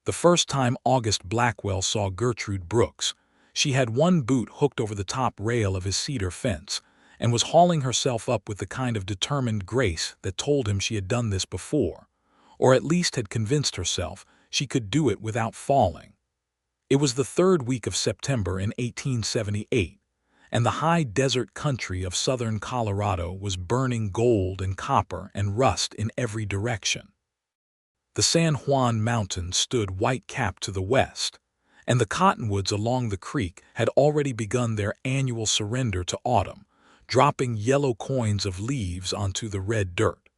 The first time August Blackwell saw Gertrude Brooks, she had one boot hooked over the top rail of his cedar fence and was hauling herself up with the kind of determined grace that told him she had done this before, or at least had convinced herself she could do it without falling. It was the third week of September in 1878, and the high desert country of southern Colorado was burning gold and copper and rust in every direction. The San Juan Mountains stood white-capped to the west, and the cottonwoods along the creek had already begun their annual surrender to autumn, dropping yellow coins of leaves onto the red dirt.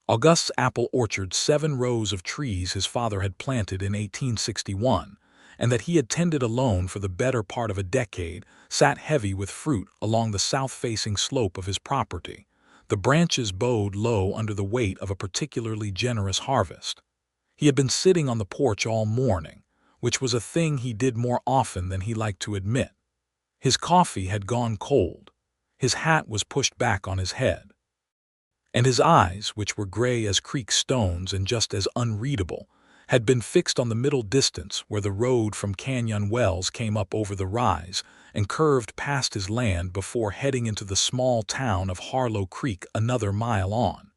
August's apple orchard, 7 rows of trees his father had planted in 1861, and that he had tended alone for the better part of a decade, sat heavy with fruit along the south-facing slope of his property. The branches bowed low under the weight of a particularly generous harvest. He had been sitting on the porch all morning, which was a thing he did more often than he liked to admit. His coffee had gone cold. His hat was pushed back on his head. And his eyes, which were gray as creek stones and just as unreadable, had been fixed on the middle distance where the road from Canyon Wells came up over the rise and curved past his land before heading into the small town of Harlow Creek another mile on.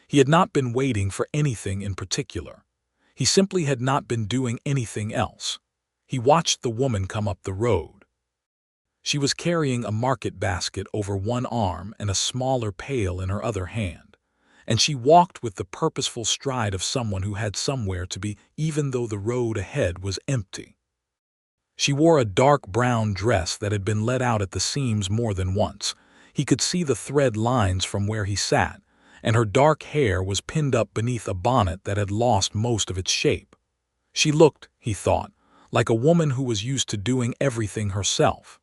He had not been waiting for anything in particular. He simply had not been doing anything else. He watched the woman come up the road. She was carrying a market basket over one arm and a smaller pail in her other hand, and she walked with the purposeful stride of someone who had somewhere to be, even though the road ahead was empty. She wore a dark brown dress that had been let out at the seams more than once. He could see the thread lines from where he sat, and her dark hair was pinned up beneath a bonnet that had lost most of its shape. She looked, he thought, like a woman who was used to doing everything herself.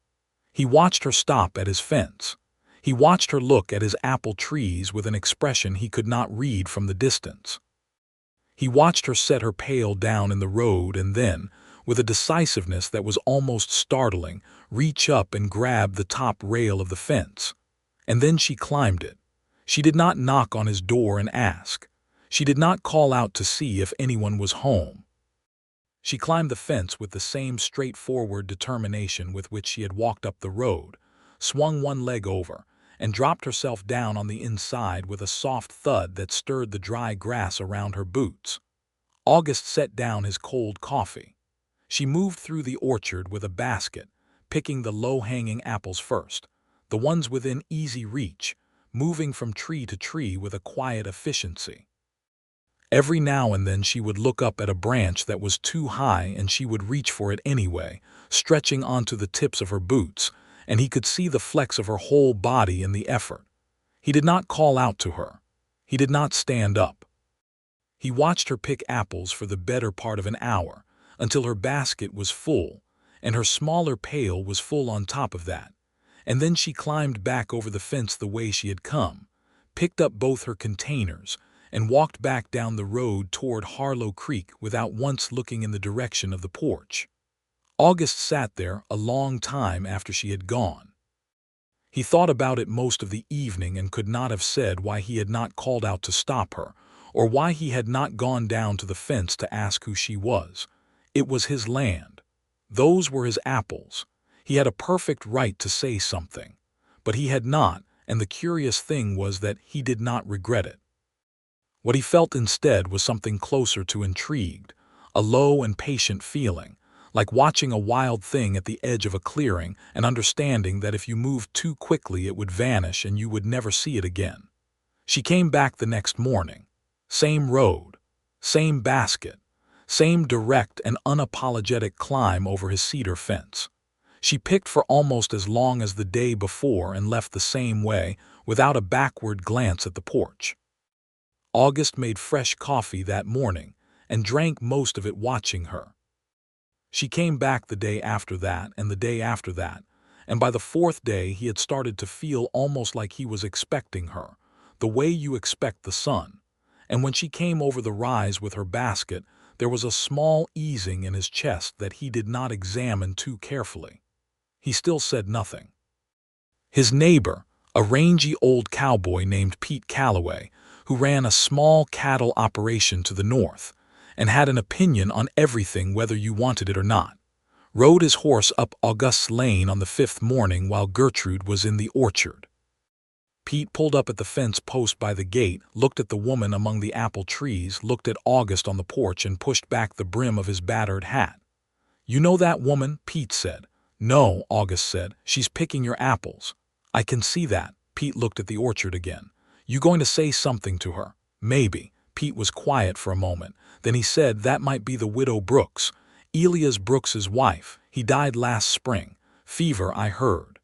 He watched her stop at his fence. He watched her look at his apple trees with an expression he could not read from the distance. He watched her set her pail down in the road and then, with a decisiveness that was almost startling, reach up and grab the top rail of the fence. And then she climbed it. She did not knock on his door and ask. She did not call out to see if anyone was home. She climbed the fence with the same straightforward determination with which she had walked up the road, swung one leg over, and dropped herself down on the inside with a soft thud that stirred the dry grass around her boots. August set down his cold coffee. She moved through the orchard with a basket, picking the low-hanging apples first, the ones within easy reach, moving from tree to tree with a quiet efficiency. Every now and then she would look up at a branch that was too high and she would reach for it anyway, stretching onto the tips of her boots, and he could see the flex of her whole body in the effort. He did not call out to her. He did not stand up. He watched her pick apples for the better part of an hour, until her basket was full, and her smaller pail was full on top of that, and then she climbed back over the fence the way she had come, picked up both her containers, and walked back down the road toward Harlow Creek without once looking in the direction of the porch. August sat there a long time after she had gone. He thought about it most of the evening and could not have said why he had not called out to stop her, or why he had not gone down to the fence to ask who she was. It was his land. Those were his apples. He had a perfect right to say something, but he had not, and the curious thing was that he did not regret it. What he felt instead was something closer to intrigued, a low and patient feeling, like watching a wild thing at the edge of a clearing and understanding that if you moved too quickly it would vanish and you would never see it again. She came back the next morning. Same road, same basket, same direct and unapologetic climb over his cedar fence. She picked for almost as long as the day before and left the same way, without a backward glance at the porch. August made fresh coffee that morning and drank most of it watching her. She came back the day after that and the day after that, and by the fourth day he had started to feel almost like he was expecting her, the way you expect the sun. And when she came over the rise with her basket, there was a small easing in his chest that he did not examine too carefully. He still said nothing. His neighbor, a rangy old cowboy named Pete Calloway, who ran a small cattle operation to the north, and had an opinion on everything whether you wanted it or not. Rode his horse up August's lane on the 5th morning while Gertrude was in the orchard. Pete pulled up at the fence post by the gate, looked at the woman among the apple trees, looked at August on the porch, and pushed back the brim of his battered hat. "You know that woman?" Pete said. "No," August said. "She's picking your apples." "I can see that." Pete looked at the orchard again. "You going to say something to her?" "Maybe." Pete was quiet for a moment. Then he said, "That might be the widow Brooks. Elias Brooks's wife. He died last spring. Fever, I heard.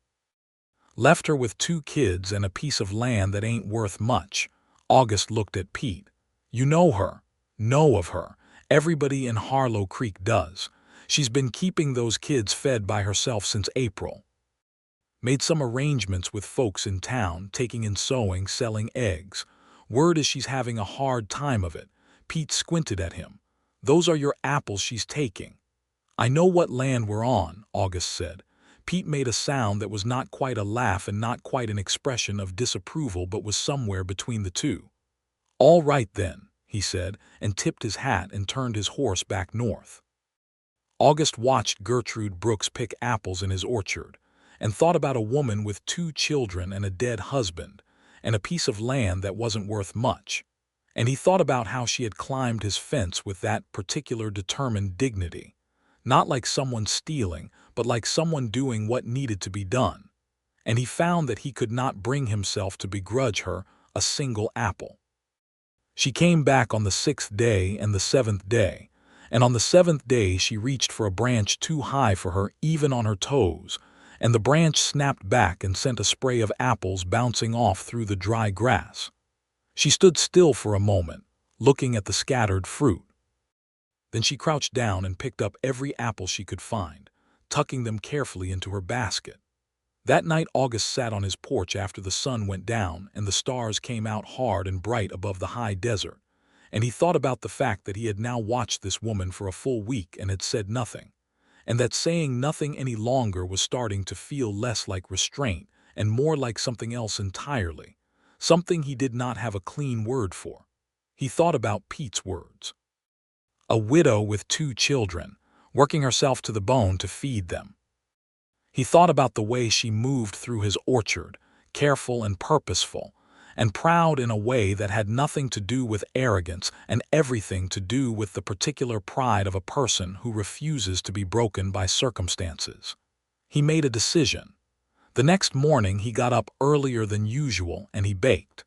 Left her with 2 kids and a piece of land that ain't worth much." August looked at Pete. "You know her?" "Know of her. Everybody in Harlow Creek does. She's been keeping those kids fed by herself since April. Made some arrangements with folks in town, taking in sewing, selling eggs. Word is she's having a hard time of it." Pete squinted at him. "Those are your apples she's taking." "I know what land we're on," August said. Pete made a sound that was not quite a laugh and not quite an expression of disapproval, but was somewhere between the two. "All right then," he said, and tipped his hat and turned his horse back north. August watched Gertrude Brooks pick apples in his orchard, and thought about a woman with 2 children and a dead husband, and a piece of land that wasn't worth much. And he thought about how she had climbed his fence with that particular determined dignity, not like someone stealing, but like someone doing what needed to be done. And he found that he could not bring himself to begrudge her a single apple. She came back on the 6th day and the 7th day, and on the 7th day she reached for a branch too high for her even on her toes, and the branch snapped back and sent a spray of apples bouncing off through the dry grass. She stood still for a moment, looking at the scattered fruit. Then she crouched down and picked up every apple she could find, tucking them carefully into her basket. That night August sat on his porch after the sun went down and the stars came out hard and bright above the high desert, and he thought about the fact that he had now watched this woman for a full week and had said nothing, and that saying nothing any longer was starting to feel less like restraint and more like something else entirely, something he did not have a clean word for. He thought about Pete's words. A widow with 2 children, working herself to the bone to feed them. He thought about the way she moved through his orchard, careful and purposeful, and proud in a way that had nothing to do with arrogance and everything to do with the particular pride of a person who refuses to be broken by circumstances. He made a decision. The next morning he got up earlier than usual and he baked.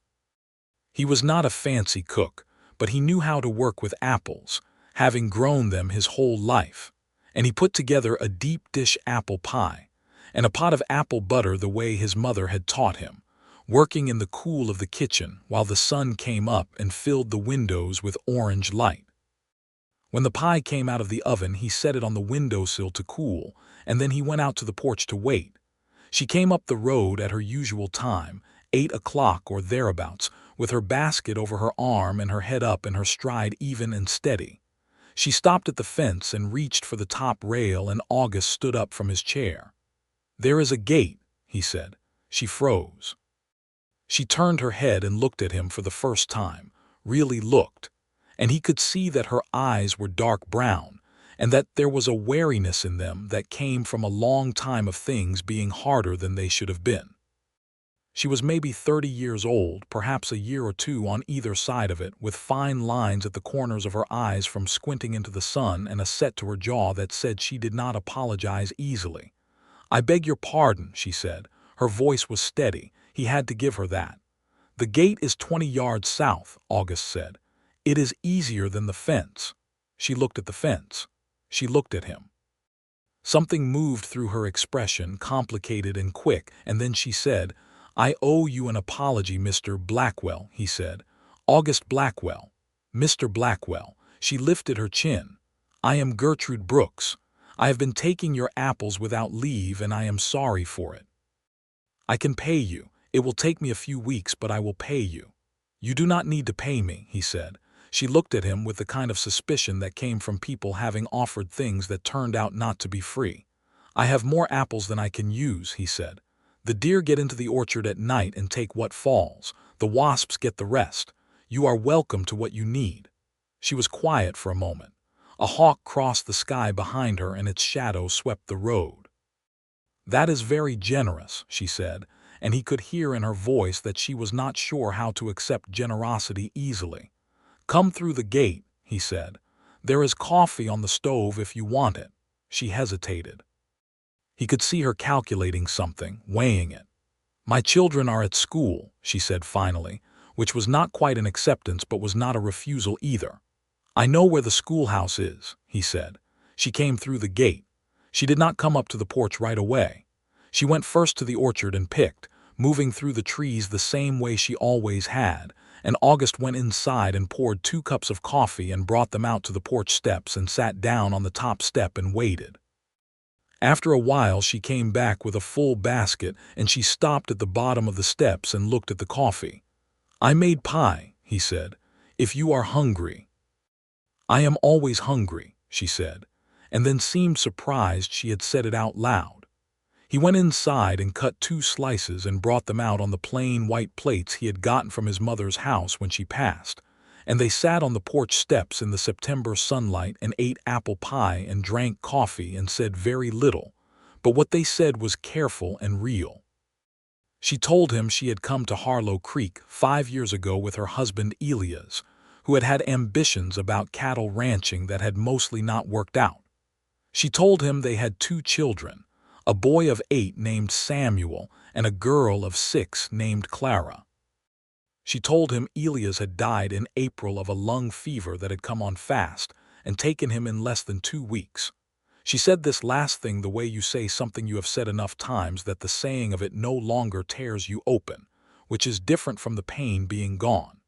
He was not a fancy cook, but he knew how to work with apples, having grown them his whole life, and he put together a deep dish apple pie and a pot of apple butter the way his mother had taught him, working in the cool of the kitchen while the sun came up and filled the windows with orange light. When the pie came out of the oven, he set it on the windowsill to cool, and then he went out to the porch to wait. She came up the road at her usual time, 8 o'clock or thereabouts, with her basket over her arm and her head up and her stride even and steady. She stopped at the fence and reached for the top rail, and August stood up from his chair. "There is a gate," he said. She froze. She turned her head and looked at him for the first time, really looked, and he could see that her eyes were dark brown, and that there was a wariness in them that came from a long time of things being harder than they should have been. She was maybe 30 years old, perhaps a year or 2 on either side of it, with fine lines at the corners of her eyes from squinting into the sun and a set to her jaw that said she did not apologize easily. "I beg your pardon," she said. Her voice was steady. He had to give her that. "The gate is 20 yards south," August said. "It is easier than the fence." She looked at the fence. She looked at him. Something moved through her expression, complicated and quick, and then she said, "I owe you an apology, Mr. Blackwell," he said. "August Blackwell. Mr. Blackwell." She lifted her chin. "I am Gertrude Brooks. I have been taking your apples without leave, and I am sorry for it. I can pay you. It will take me a few weeks, but I will pay you." "You do not need to pay me," he said. She looked at him with the kind of suspicion that came from people having offered things that turned out not to be free. "I have more apples than I can use," he said. "The deer get into the orchard at night and take what falls. The wasps get the rest. You are welcome to what you need." She was quiet for a moment. A hawk crossed the sky behind her and its shadow swept the road. "That is very generous," she said, and he could hear in her voice that she was not sure how to accept generosity easily. "Come through the gate," he said. "There is coffee on the stove if you want it." She hesitated. He could see her calculating something, weighing it. "My children are at school," she said finally, which was not quite an acceptance but was not a refusal either. "I know where the schoolhouse is," he said. She came through the gate. She did not come up to the porch right away. She went first to the orchard and picked, moving through the trees the same way she always had, and August went inside and poured 2 cups of coffee and brought them out to the porch steps and sat down on the top step and waited. After a while she came back with a full basket and she stopped at the bottom of the steps and looked at the coffee. "I made pie," he said, "if you are hungry." "I am always hungry," she said, and then seemed surprised she had said it out loud. He went inside and cut 2 slices and brought them out on the plain white plates he had gotten from his mother's house when she passed, and they sat on the porch steps in the September sunlight and ate apple pie and drank coffee and said very little, but what they said was careful and real. She told him she had come to Harlow Creek 5 years ago with her husband Elias, who had had ambitions about cattle ranching that had mostly not worked out. She told him they had 2 children, a boy of 8 named Samuel and a girl of 6 named Clara. She told him Elias had died in April of a lung fever that had come on fast and taken him in less than 2 weeks. She said this last thing the way you say something you have said enough times that the saying of it no longer tears you open, which is different from the pain being gone.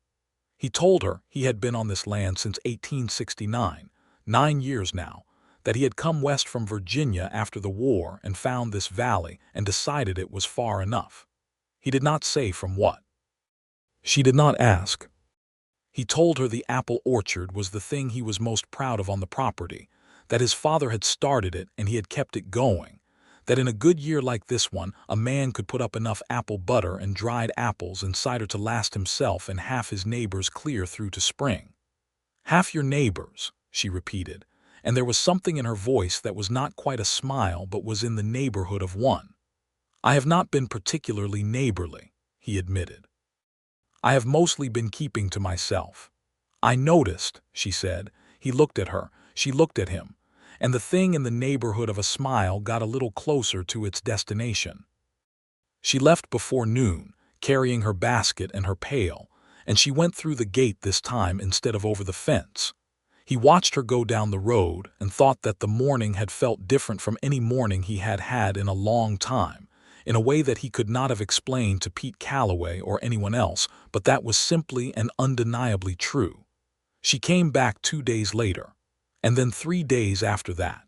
He told her he had been on this land since 1869, 9 years now, that he had come west from Virginia after the war and found this valley and decided it was far enough. He did not say from what. She did not ask. He told her the apple orchard was the thing he was most proud of on the property, that his father had started it and he had kept it going, that in a good year like this one a man could put up enough apple butter and dried apples and cider to last himself and half his neighbors clear through to spring. "Half your neighbors," she repeated, and there was something in her voice that was not quite a smile but was in the neighborhood of one. "I have not been particularly neighborly," he admitted. "I have mostly been keeping to myself." "I noticed," she said. He looked at her, she looked at him, and the thing in the neighborhood of a smile got a little closer to its destination. She left before noon, carrying her basket and her pail, and she went through the gate this time instead of over the fence. He watched her go down the road and thought that the morning had felt different from any morning he had had in a long time, in a way that he could not have explained to Pete Calloway or anyone else, but that was simply and undeniably true. She came back 2 days later, and then 3 days after that.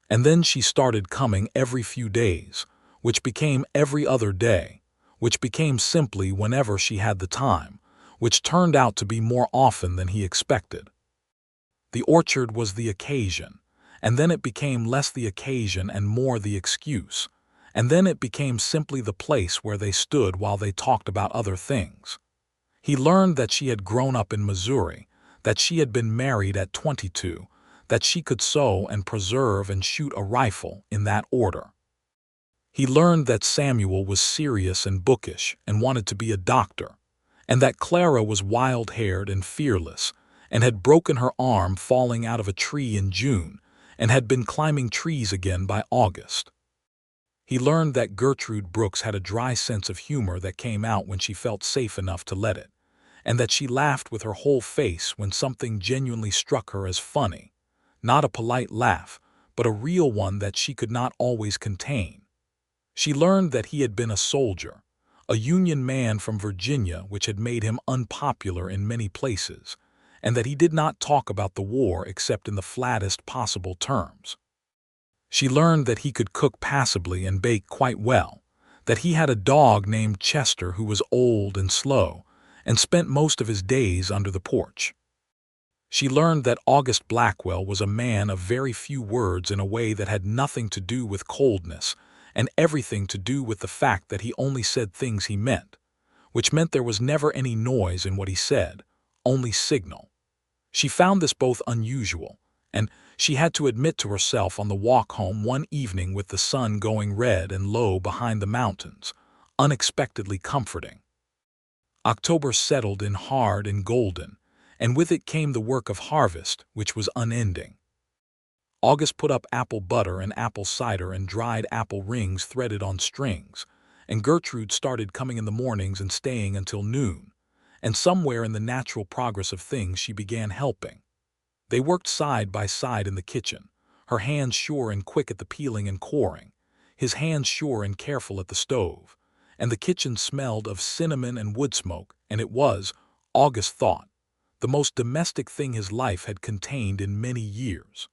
And then she started coming every few days, which became every other day, which became simply whenever she had the time, which turned out to be more often than he expected. The orchard was the occasion, and then it became less the occasion and more the excuse, and then it became simply the place where they stood while they talked about other things. He learned that she had grown up in Missouri, that she had been married at 22, that she could sew and preserve and shoot a rifle in that order. He learned that Samuel was serious and bookish and wanted to be a doctor, and that Clara was wild-haired and fearless, and had broken her arm falling out of a tree in June, and had been climbing trees again by August. He learned that Gertrude Brooks had a dry sense of humor that came out when she felt safe enough to let it, and that she laughed with her whole face when something genuinely struck her as funny, not a polite laugh, but a real one that she could not always contain. She learned that he had been a soldier, a Union man from Virginia, which had made him unpopular in many places, and that he did not talk about the war except in the flattest possible terms. She learned that he could cook passably and bake quite well, that he had a dog named Chester who was old and slow, and spent most of his days under the porch. She learned that August Blackwell was a man of very few words in a way that had nothing to do with coldness, and everything to do with the fact that he only said things he meant, which meant there was never any noise in what he said, only signal. She found this both unusual, and she had to admit to herself on the walk home one evening with the sun going red and low behind the mountains, unexpectedly comforting. October settled in hard and golden, and with it came the work of harvest, which was unending. August put up apple butter and apple cider and dried apple rings threaded on strings, and Gertrude started coming in the mornings and staying until noon, and somewhere in the natural progress of things she began helping. They worked side by side in the kitchen, her hands sure and quick at the peeling and coring, his hands sure and careful at the stove, and the kitchen smelled of cinnamon and wood smoke, and it was, August thought, the most domestic thing his life had contained in many years.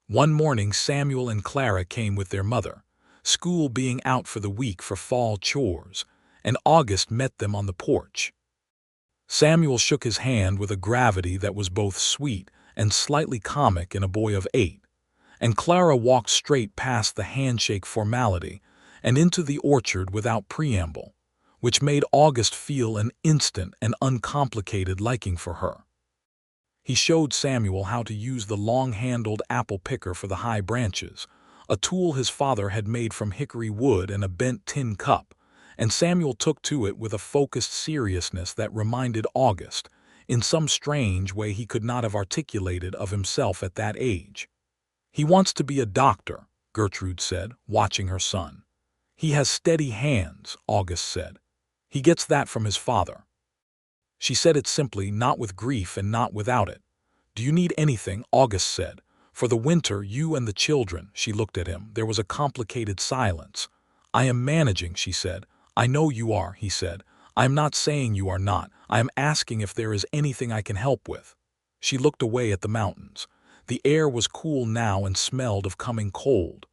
One morning Samuel and Clara came with their mother, school being out for the week for fall chores, and August met them on the porch. Samuel shook his hand with a gravity that was both sweet and slightly comic in a boy of 8, and Clara walked straight past the handshake formality and into the orchard without preamble, which made August feel an instant and uncomplicated liking for her. He showed Samuel how to use the long-handled apple picker for the high branches, a tool his father had made from hickory wood and a bent tin cup, and Samuel took to it with a focused seriousness that reminded August, in some strange way he could not have articulated of himself at that age. "He wants to be a doctor," Gertrude said, watching her son. "He has steady hands," August said. "He gets that from his father." She said it simply, not with grief and not without it. "Do you need anything?" August said. "For the winter, you and the children." She looked at him. There was a complicated silence. "I am managing," she said. "I know you are," he said. "I am not saying you are not. I am asking if there is anything I can help with." She looked away at the mountains. The air was cool now and smelled of coming cold.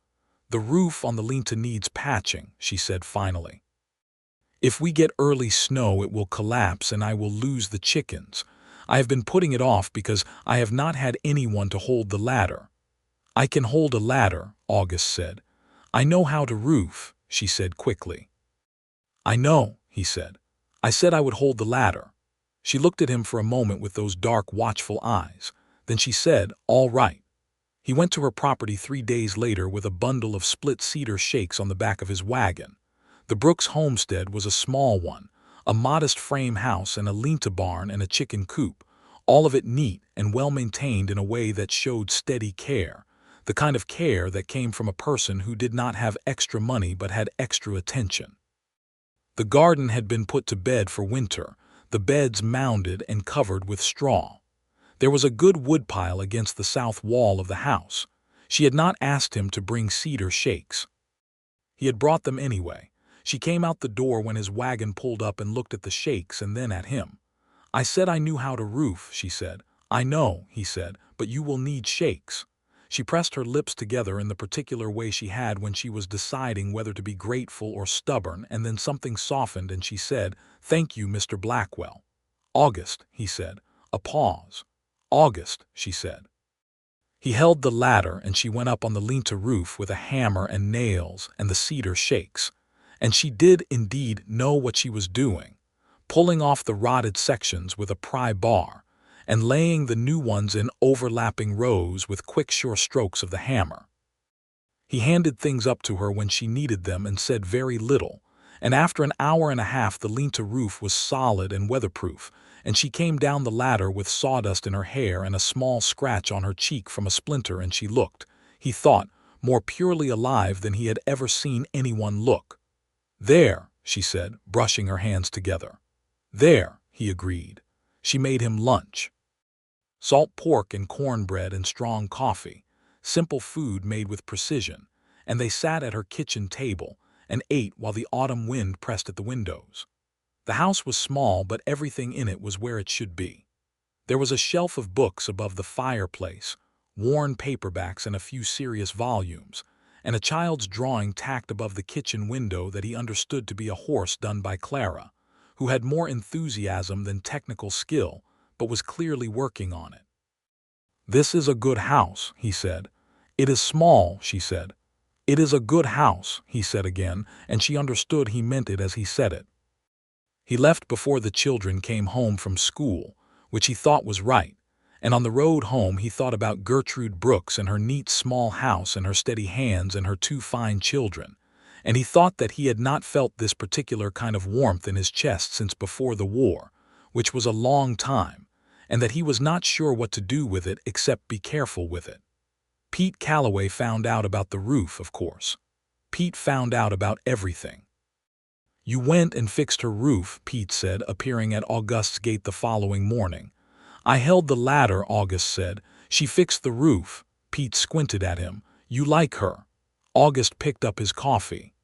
"The roof on the lean-to needs patching," she said finally. "If we get early snow it will collapse and I will lose the chickens. I have been putting it off because I have not had anyone to hold the ladder." "I can hold a ladder," August said. "I know how to roof," she said quickly. "I know," he said. "I said I would hold the ladder." She looked at him for a moment with those dark, watchful eyes. Then she said, "All right." He went to her property 3 days later with a bundle of split cedar shakes on the back of his wagon. The Brooks homestead was a small one, a modest frame house and a lean-to barn and a chicken coop, all of it neat and well-maintained in a way that showed steady care, the kind of care that came from a person who did not have extra money but had extra attention. The garden had been put to bed for winter, the beds mounded and covered with straw. There was a good woodpile against the south wall of the house. She had not asked him to bring cedar shakes. He had brought them anyway. She came out the door when his wagon pulled up and looked at the shakes and then at him. "I said I knew how to roof," she said. "I know," he said, "but you will need shakes." She pressed her lips together in the particular way she had when she was deciding whether to be grateful or stubborn, and then something softened and she said, "Thank you, Mr. Blackwell." "August," he said. A pause. "August," she said. He held the ladder and she went up on the lean-to roof with a hammer and nails and the cedar shakes. And she did indeed know what she was doing, pulling off the rotted sections with a pry bar and laying the new ones in overlapping rows with quick sure strokes of the hammer. He handed things up to her when she needed them and said very little, and after an hour and a half the lean-to roof was solid and weatherproof, and she came down the ladder with sawdust in her hair and a small scratch on her cheek from a splinter, and she looked, he thought, more purely alive than he had ever seen anyone look. "There," she said, brushing her hands together. "There," he agreed. She made him lunch. Salt pork and cornbread and strong coffee, simple food made with precision, and they sat at her kitchen table and ate while the autumn wind pressed at the windows. The house was small, but everything in it was where it should be. There was a shelf of books above the fireplace, worn paperbacks and a few serious volumes, and a child's drawing tacked above the kitchen window that he understood to be a horse done by Clara, who had more enthusiasm than technical skill, but was clearly working on it. "This is a good house," he said. "It is small," she said. "It is a good house," he said again, and she understood he meant it as he said it. He left before the children came home from school, which he thought was right, And on the road home he thought about Gertrude Brooks and her neat small house and her steady hands and her two fine children. And he thought that he had not felt this particular kind of warmth in his chest since before the war, which was a long time, and that he was not sure what to do with it except be careful with it. Pete Calloway found out about the roof, of course. Pete found out about everything. "You went and fixed her roof," Pete said, appearing at August's gate the following morning. "I held the ladder," August said. "She fixed the roof." Pete squinted at him. "You like her?" August picked up his coffee.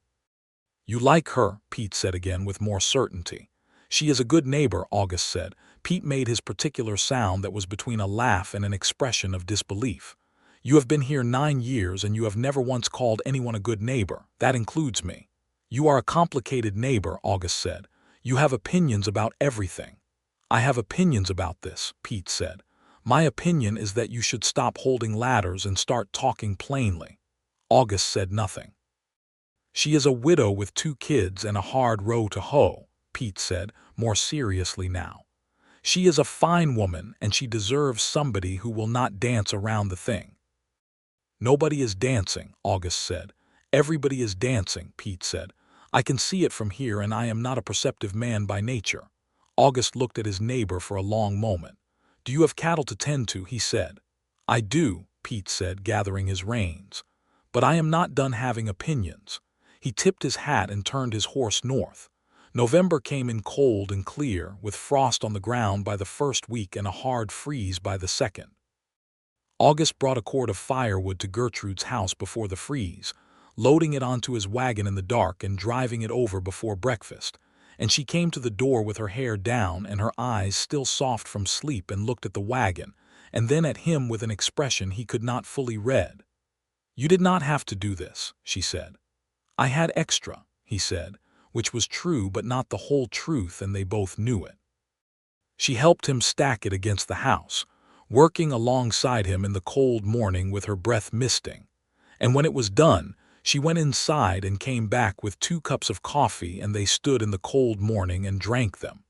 "You like her," Pete said again with more certainty. "She is a good neighbor," August said. Pete made his particular sound that was between a laugh and an expression of disbelief. "You have been here 9 years and you have never once called anyone a good neighbor. That includes me." "You are a complicated neighbor," August said. "You have opinions about everything." "I have opinions about this," Pete said. "My opinion is that you should stop holding ladders and start talking plainly." August said nothing. "She is a widow with 2 kids and a hard row to hoe," Pete said, more seriously now. "She is a fine woman and she deserves somebody who will not dance around the thing." "Nobody is dancing," August said. "Everybody is dancing," Pete said. "I can see it from here and I am not a perceptive man by nature." August looked at his neighbor for a long moment. "Do you have cattle to tend to?" he said. "I do," Pete said, gathering his reins. "But I am not done having opinions." He tipped his hat and turned his horse north. November came in cold and clear, with frost on the ground by the first week and a hard freeze by the second. August brought a cord of firewood to Gertrude's house before the freeze, loading it onto his wagon in the dark and driving it over before breakfast, and she came to the door with her hair down and her eyes still soft from sleep and looked at the wagon, and then at him with an expression he could not fully read. "You did not have to do this," she said. "I had extra," he said, which was true but not the whole truth, and they both knew it. She helped him stack it against the house, working alongside him in the cold morning with her breath misting, and when it was done, she went inside and came back with 2 cups of coffee, and they stood in the cold morning and drank them.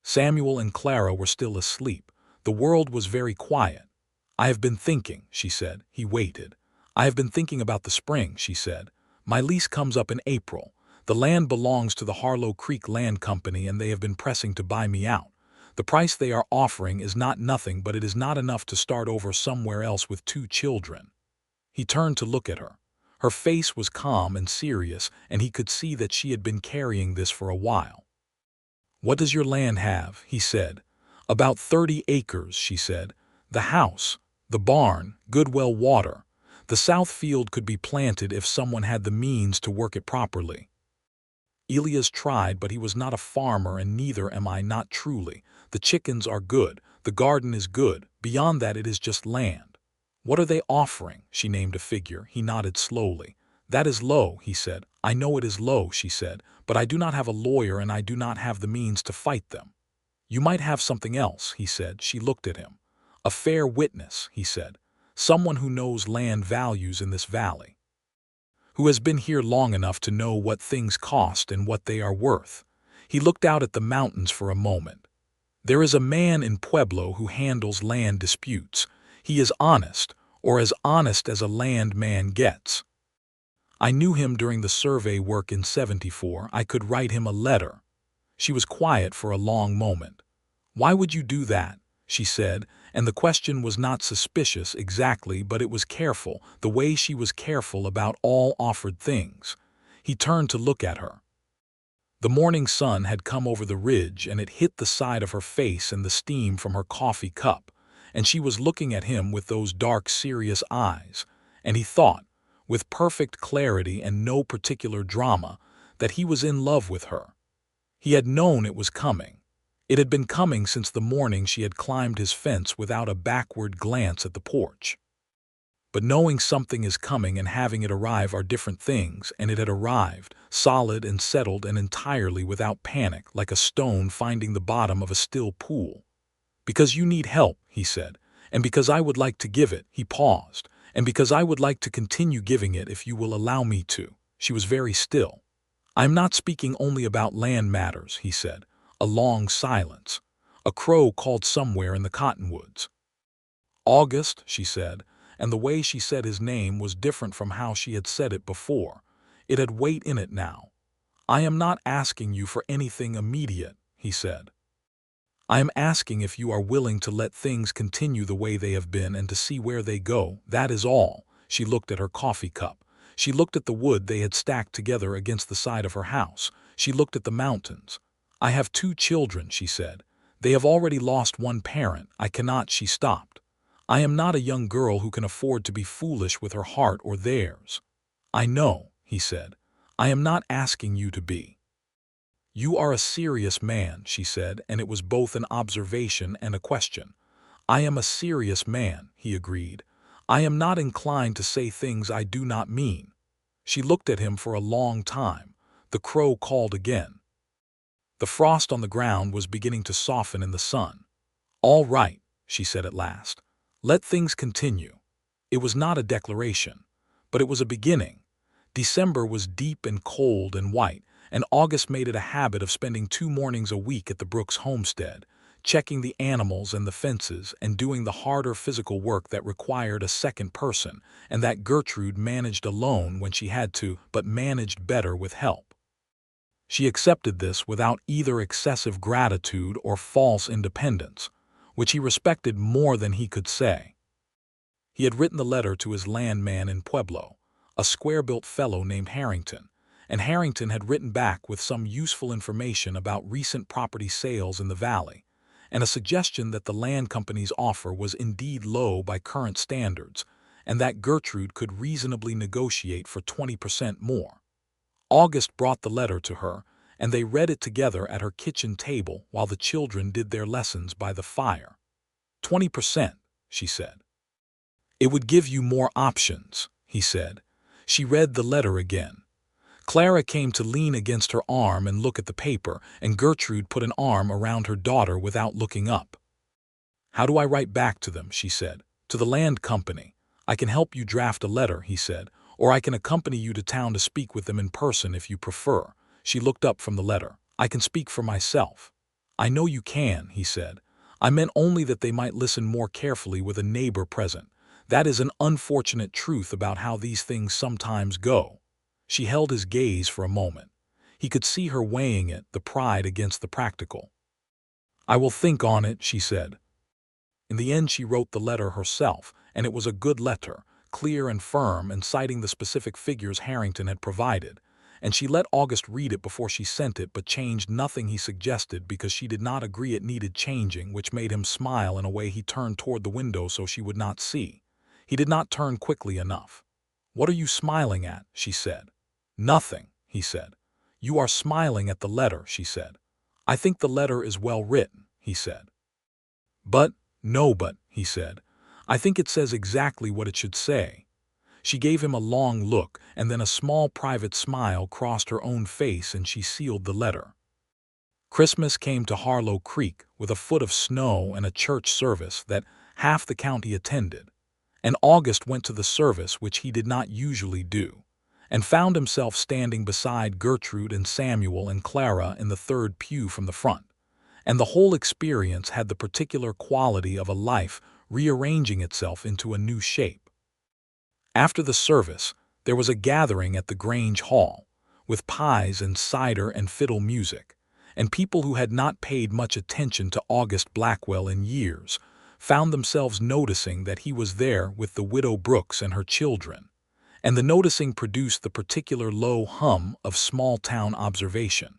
Samuel and Clara were still asleep. The world was very quiet. "I have been thinking," she said. He waited. "I have been thinking about the spring," she said. "My lease comes up in April. The land belongs to the Harlow Creek Land Company and they have been pressing to buy me out. The price they are offering is not nothing, but it is not enough to start over somewhere else with 2 children. He turned to look at her. Her face was calm and serious, and he could see that she had been carrying this for a while. "What does your land have?" he said. "About 30 acres, she said. "The house, the barn, good well water. The south field could be planted if someone had the means to work it properly." Elias tried, but he was not a farmer, and neither am I, not truly. The chickens are good, the garden is good, beyond that it is just land. "What are they offering?" She named a figure. He nodded slowly. "That is low," he said. "I know it is low," she said, "but I do not have a lawyer and I do not have the means to fight them." "You might have something else," he said. She looked at him. "A fair witness," he said. "Someone who knows land values in this valley. Who has been here long enough to know what things cost and what they are worth." He looked out at the mountains for a moment. "There is a man in Pueblo who handles land disputes. He is honest, or as honest as a land man gets. I knew him during the survey work in '74. I could write him a letter." She was quiet for a long moment. "Why would you do that?" she said, and the question was not suspicious exactly, but it was careful, the way she was careful about all offered things. He turned to look at her. The morning sun had come over the ridge and it hit the side of her face and the steam from her coffee cup, and she was looking at him with those dark, serious eyes, and he thought, with perfect clarity and no particular drama, that he was in love with her. He had known it was coming. It had been coming since the morning she had climbed his fence without a backward glance at the porch. But knowing something is coming and having it arrive are different things, and it had arrived, solid and settled and entirely without panic, like a stone finding the bottom of a still pool. "Because you need help," he said, "and because I would like to give it." He paused. "And because I would like to continue giving it if you will allow me to." She was very still. "I am not speaking only about land matters," he said. A long silence. A crow called somewhere in the cottonwoods. "August," she said, and the way she said his name was different from how she had said it before. It had weight in it now. "I am not asking you for anything immediate," he said. "I am asking if you are willing to let things continue the way they have been and to see where they go, that is all." She looked at her coffee cup. She looked at the wood they had stacked together against the side of her house. She looked at the mountains. "I have 2 children," she said. "They have already lost one parent. I cannot—" She stopped. "I am not a young girl who can afford to be foolish with her heart or theirs." "I know," he said. "I am not asking you to be." "You are a serious man," she said, and it was both an observation and a question. "I am a serious man," he agreed. "I am not inclined to say things I do not mean." She looked at him for a long time. The crow called again. The frost on the ground was beginning to soften in the sun. "All right," she said at last. "Let things continue." It was not a declaration, but it was a beginning. December was deep and cold and white, and August made it a habit of spending 2 mornings a week at the Brooks homestead, checking the animals and the fences and doing the harder physical work that required a second person and that Gertrude managed alone when she had to, but managed better with help. She accepted this without either excessive gratitude or false independence, which he respected more than he could say. He had written the letter to his landman in Pueblo, a square-built fellow named Harrington, and Harrington had written back with some useful information about recent property sales in the valley, and a suggestion that the land company's offer was indeed low by current standards, and that Gertrude could reasonably negotiate for 20% more. August brought the letter to her, and they read it together at her kitchen table while the children did their lessons by the fire. 20%, she said. "It would give you more options," he said. She read the letter again. Clara came to lean against her arm and look at the paper, and Gertrude put an arm around her daughter without looking up. "How do I write back to them?" she said. "To the land company. I can help you draft a letter," he said, "or I can accompany you to town to speak with them in person if you prefer." She looked up from the letter. "I can speak for myself." "I know you can," he said. "I meant only that they might listen more carefully with a neighbor present. That is an unfortunate truth about how these things sometimes go." She held his gaze for a moment. He could see her weighing it, the pride against the practical. "I will think on it," she said. In the end she wrote the letter herself, and it was a good letter, clear and firm and citing the specific figures Harrington had provided, and she let August read it before she sent it but changed nothing he suggested because she did not agree it needed changing, which made him smile in a way. He turned toward the window so she would not see. He did not turn quickly enough. "What are you smiling at?" she said. "Nothing," he said. "You are smiling at the letter," she said. "I think the letter is well written," he said. "But, no but," he said. "I think it says exactly what it should say." She gave him a long look, and then a small private smile crossed her own face and she sealed the letter. Christmas came to Harlow Creek with a foot of snow and a church service that half the county attended, and August went to the service, which he did not usually do, and found himself standing beside Gertrude and Samuel and Clara in the third pew from the front, and the whole experience had the particular quality of a life rearranging itself into a new shape. After the service, there was a gathering at the Grange Hall, with pies and cider and fiddle music, and people who had not paid much attention to August Blackwell in years found themselves noticing that he was there with the widow Brooks and her children, and the noticing produced the particular low hum of small-town observation.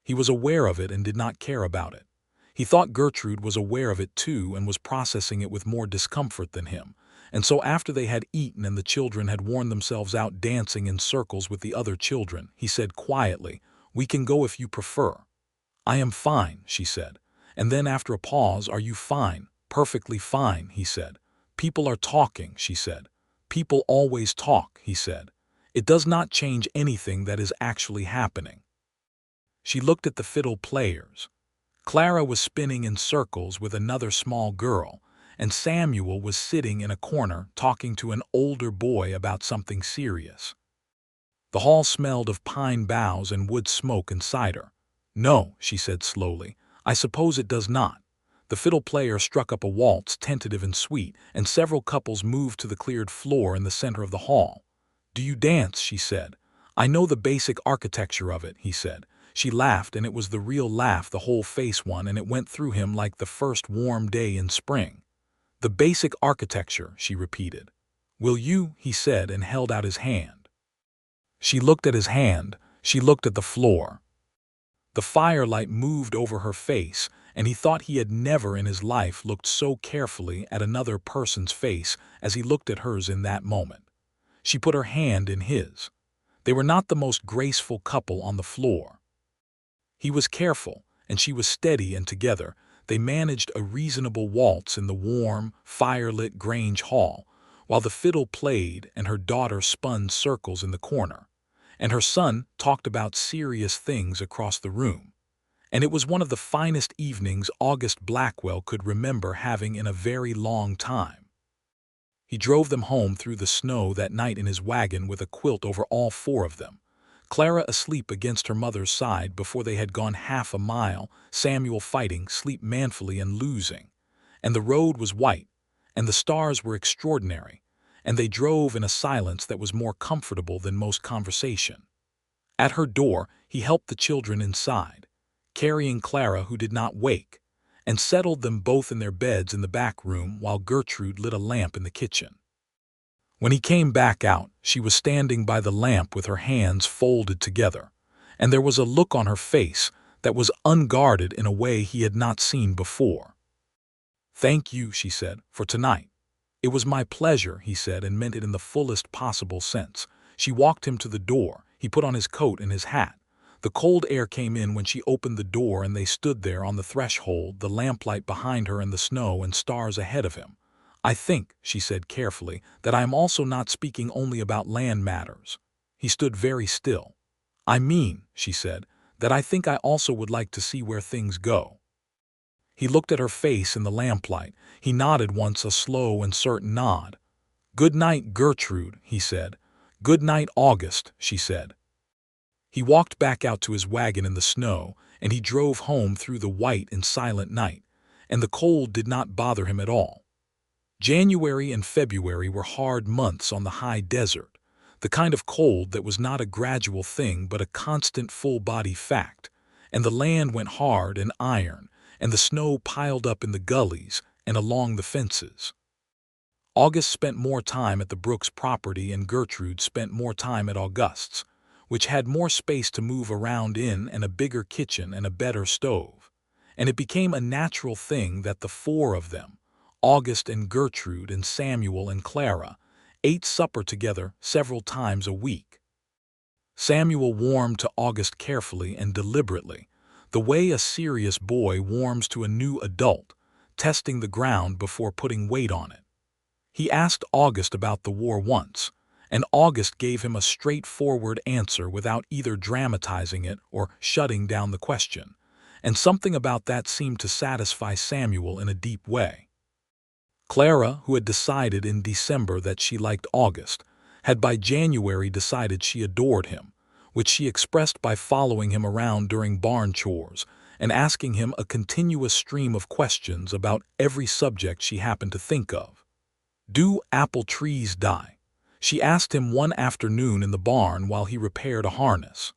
He was aware of it and did not care about it. He thought Gertrude was aware of it too and was processing it with more discomfort than him, and so after they had eaten and the children had worn themselves out dancing in circles with the other children, he said quietly, "We can go if you prefer." "I am fine," she said, and then after a pause, "Are you fine?" "Perfectly fine," he said. "People are talking," she said. "People always talk," he said. "It does not change anything that is actually happening." She looked at the fiddle players. Clara was spinning in circles with another small girl, and Samuel was sitting in a corner talking to an older boy about something serious. The hall smelled of pine boughs and wood smoke and cider. "No," she said slowly, "I suppose it does not. The fiddle player struck up a waltz, tentative and sweet, and several couples moved to the cleared floor in the center of the hall. "Do you dance?" she said. "I know the basic architecture of it," he said. She laughed, and it was the real laugh, the whole face one, and it went through him like the first warm day in spring. "The basic architecture," she repeated. "Will you?" he said, and held out his hand. She looked at his hand. She looked at the floor. The firelight moved over her face, and he thought he had never in his life looked so carefully at another person's face as he looked at hers in that moment. She put her hand in his. They were not the most graceful couple on the floor. He was careful, and she was steady, and together they managed a reasonable waltz in the warm, firelit Grange hall, while the fiddle played and her daughter spun circles in the corner, and her son talked about serious things across the room. And it was one of the finest evenings August Blackwell could remember having in a very long time. He drove them home through the snow that night in his wagon with a quilt over all four of them, Clara asleep against her mother's side before they had gone half a mile, Samuel fighting sleep manfully and losing. And the road was white, and the stars were extraordinary, and they drove in a silence that was more comfortable than most conversation. At her door, he helped the children inside, carrying Clara, who did not wake, and settled them both in their beds in the back room while Gertrude lit a lamp in the kitchen. When he came back out, she was standing by the lamp with her hands folded together, and there was a look on her face that was unguarded in a way he had not seen before. "Thank you," she said, "for tonight." "It was my pleasure," he said, and meant it in the fullest possible sense. She walked him to the door. He put on his coat and his hat. The cold air came in when she opened the door, and they stood there on the threshold, the lamplight behind her and the snow and stars ahead of him. "I think," she said carefully, "that I am also not speaking only about land matters." He stood very still. "I mean," she said, "that I think I also would like to see where things go." He looked at her face in the lamplight. He nodded once, a slow and certain nod. "Good night, Gertrude," he said. "Good night, August," she said. He walked back out to his wagon in the snow, and he drove home through the white and silent night, and the cold did not bother him at all. January and February were hard months on the high desert, the kind of cold that was not a gradual thing but a constant full-body fact, and the land went hard and iron, and the snow piled up in the gullies and along the fences. August spent more time at the Brooks property, and Gertrude spent more time at August's, which had more space to move around in and a bigger kitchen and a better stove. And it became a natural thing that the four of them, August and Gertrude and Samuel and Clara, ate supper together several times a week. Samuel warmed to August carefully and deliberately, the way a serious boy warms to a new adult, testing the ground before putting weight on it. He asked August about the war once, and August gave him a straightforward answer without either dramatizing it or shutting down the question, and something about that seemed to satisfy Samuel in a deep way. Clara, who had decided in December that she liked August, had by January decided she adored him, which she expressed by following him around during barn chores and asking him a continuous stream of questions about every subject she happened to think of. "Do apple trees die?" she asked him one afternoon in the barn while he repaired a harness.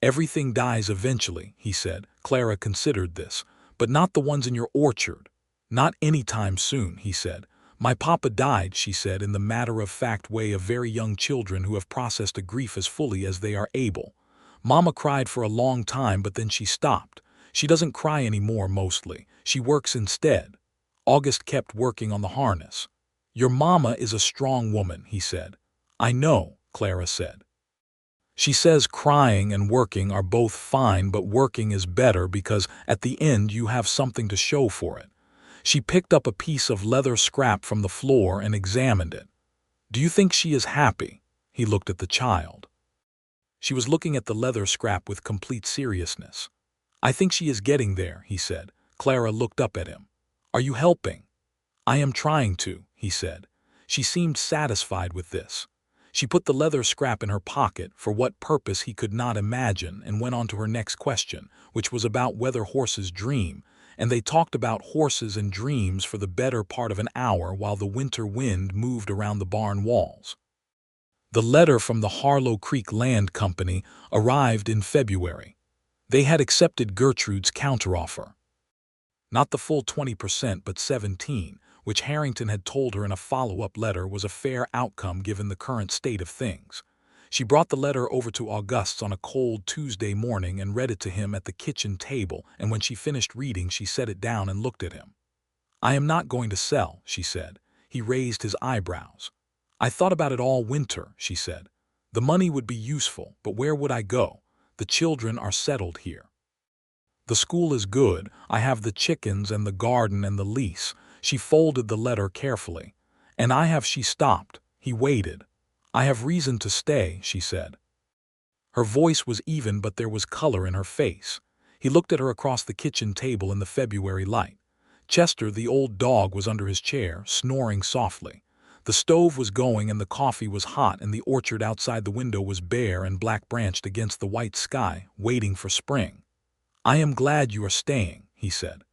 "Everything dies eventually," he said. Clara considered this, "but not the ones in your orchard." "Not any time soon," he said. "My papa died," she said in the matter-of-fact way of very young children who have processed a grief as fully as they are able. "Mama cried for a long time, but then she stopped. She doesn't cry anymore mostly. She works instead." August kept working on the harness. "Your mama is a strong woman," he said. "I know," Clara said. "She says crying and working are both fine, but working is better because at the end you have something to show for it." She picked up a piece of leather scrap from the floor and examined it. "Do you think she is happy?" He looked at the child. She was looking at the leather scrap with complete seriousness. "I think she is getting there," he said. Clara looked up at him. "Are you helping?" "I am trying to," he said. She seemed satisfied with this. She put the leather scrap in her pocket, for what purpose he could not imagine, and went on to her next question, which was about whether horses dream, and they talked about horses and dreams for the better part of an hour while the winter wind moved around the barn walls. The letter from the Harlow Creek Land Company arrived in February. They had accepted Gertrude's counteroffer. Not the full 20%, but 17%, which Harrington had told her in a follow-up letter was a fair outcome given the current state of things. She brought the letter over to August's on a cold Tuesday morning and read it to him at the kitchen table, and when she finished reading, she set it down and looked at him. "I am not going to sell," she said. He raised his eyebrows. "I thought about it all winter," she said. "The money would be useful, but where would I go? The children are settled here. The school is good. I have the chickens and the garden and the lease." She folded the letter carefully. "And I have—" She stopped. He waited. "I have reason to stay," she said. Her voice was even, but there was color in her face. He looked at her across the kitchen table in the February light. Chester, the old dog, was under his chair, snoring softly. The stove was going and the coffee was hot, and the orchard outside the window was bare and black-branched against the white sky, waiting for spring. "I am glad you are staying," he said.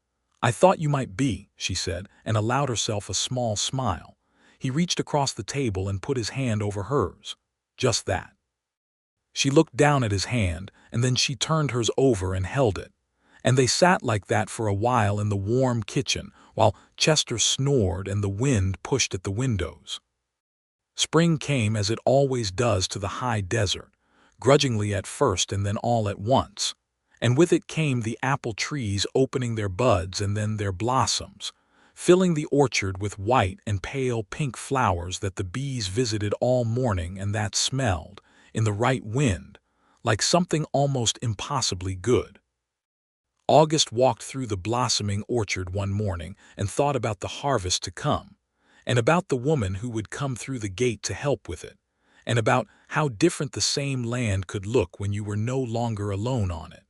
"I thought you might be," she said, and allowed herself a small smile. He reached across the table and put his hand over hers. Just that. She looked down at his hand, and then she turned hers over and held it. And they sat like that for a while in the warm kitchen, while Chester snored and the wind pushed at the windows. Spring came as it always does to the high desert, grudgingly at first and then all at once. And with it came the apple trees opening their buds and then their blossoms, filling the orchard with white and pale pink flowers that the bees visited all morning and that smelled, in the right wind, like something almost impossibly good. August walked through the blossoming orchard one morning and thought about the harvest to come, and about the woman who would come through the gate to help with it, and about how different the same land could look when you were no longer alone on it.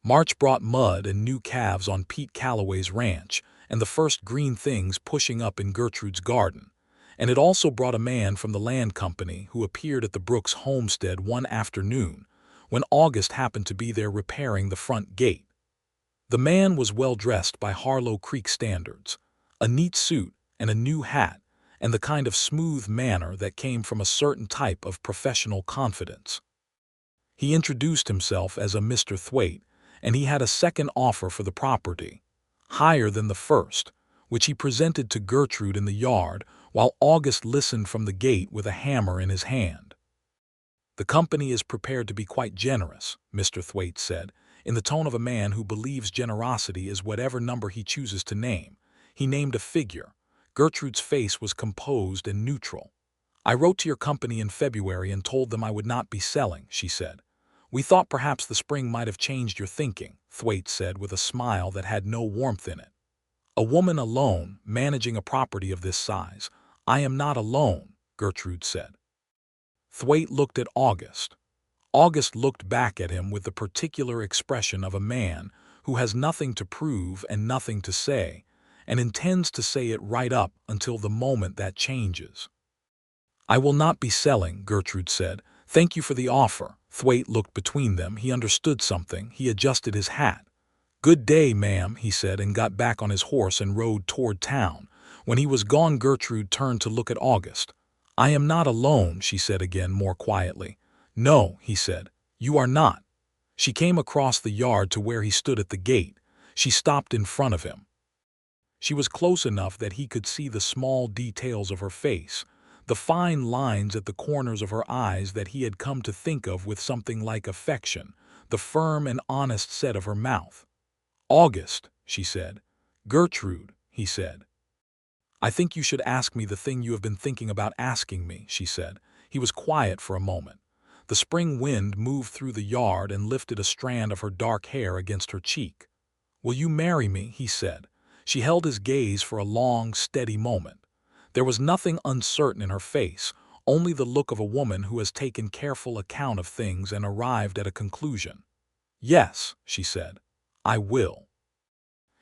March brought mud and new calves on Pete Calloway's ranch, and the first green things pushing up in Gertrude's garden, and it also brought a man from the land company who appeared at the Brooks homestead one afternoon when August happened to be there repairing the front gate. The man was well dressed by Harlow Creek standards, a neat suit and a new hat, and the kind of smooth manner that came from a certain type of professional confidence. He introduced himself as a Mr. Thwaite, and he had a second offer for the property, higher than the first, which he presented to Gertrude in the yard while August listened from the gate with a hammer in his hand. "The company is prepared to be quite generous," Mr. Thwaite said, in the tone of a man who believes generosity is whatever number he chooses to name. He named a figure. Gertrude's face was composed and neutral. "I wrote to your company in February and told them I would not be selling," she said. "We thought perhaps the spring might have changed your thinking," Thwaite said with a smile that had no warmth in it. "A woman alone, managing a property of this size." "I am not alone," Gertrude said. Thwaite looked at August. August looked back at him with the particular expression of a man who has nothing to prove and nothing to say, and intends to say it right up until the moment that changes. "I will not be selling," Gertrude said. "Thank you for the offer." Thwaite looked between them. He understood something. He adjusted his hat. "Good day, ma'am," he said, and got back on his horse and rode toward town. When he was gone, Gertrude turned to look at August. "I am not alone," she said again, more quietly. "No," he said, "you are not." She came across the yard to where he stood at the gate. She stopped in front of him. She was close enough that he could see the small details of her face, the fine lines at the corners of her eyes that he had come to think of with something like affection, the firm and honest set of her mouth. "August," she said. "Gertrude," he said. "I think you should ask me the thing you have been thinking about asking me," she said. He was quiet for a moment. The spring wind moved through the yard and lifted a strand of her dark hair against her cheek. "Will you marry me?" he said. She held his gaze for a long, steady moment. There was nothing uncertain in her face, only the look of a woman who has taken careful account of things and arrived at a conclusion. "Yes," she said, "I will."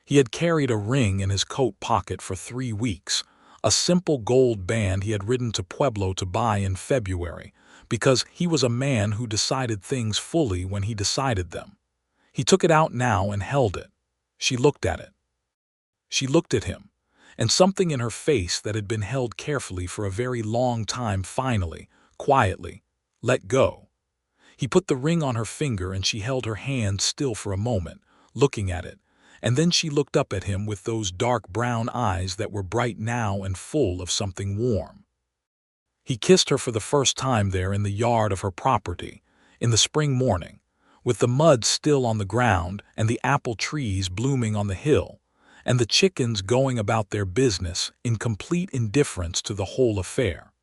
He had carried a ring in his coat pocket for 3 weeks, a simple gold band he had ridden to Pueblo to buy in February, because he was a man who decided things fully when he decided them. He took it out now and held it. She looked at it. She looked at him, and something in her face that had been held carefully for a very long time finally, quietly, let go. He put the ring on her finger and she held her hand still for a moment, looking at it, and then she looked up at him with those dark brown eyes that were bright now and full of something warm. He kissed her for the first time there in the yard of her property, in the spring morning, with the mud still on the ground and the apple trees blooming on the hill, and the chickens going about their business in complete indifference to the whole affair.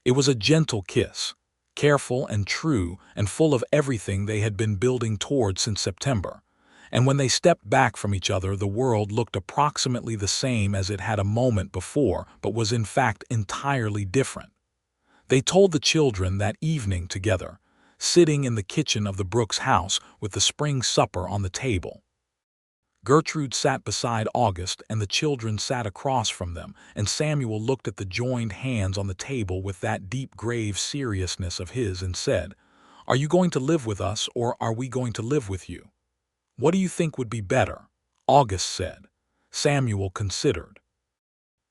It was a gentle kiss, careful and true and full of everything they had been building toward since September, and when they stepped back from each other the world looked approximately the same as it had a moment before, but was in fact entirely different. They told the children that evening together, sitting in the kitchen of the Brooks house with the spring supper on the table. Gertrude sat beside August and the children sat across from them, and Samuel looked at the joined hands on the table with that deep grave seriousness of his and said, "Are you going to live with us or are we going to live with you? What do you think would be better?" August said. Samuel considered.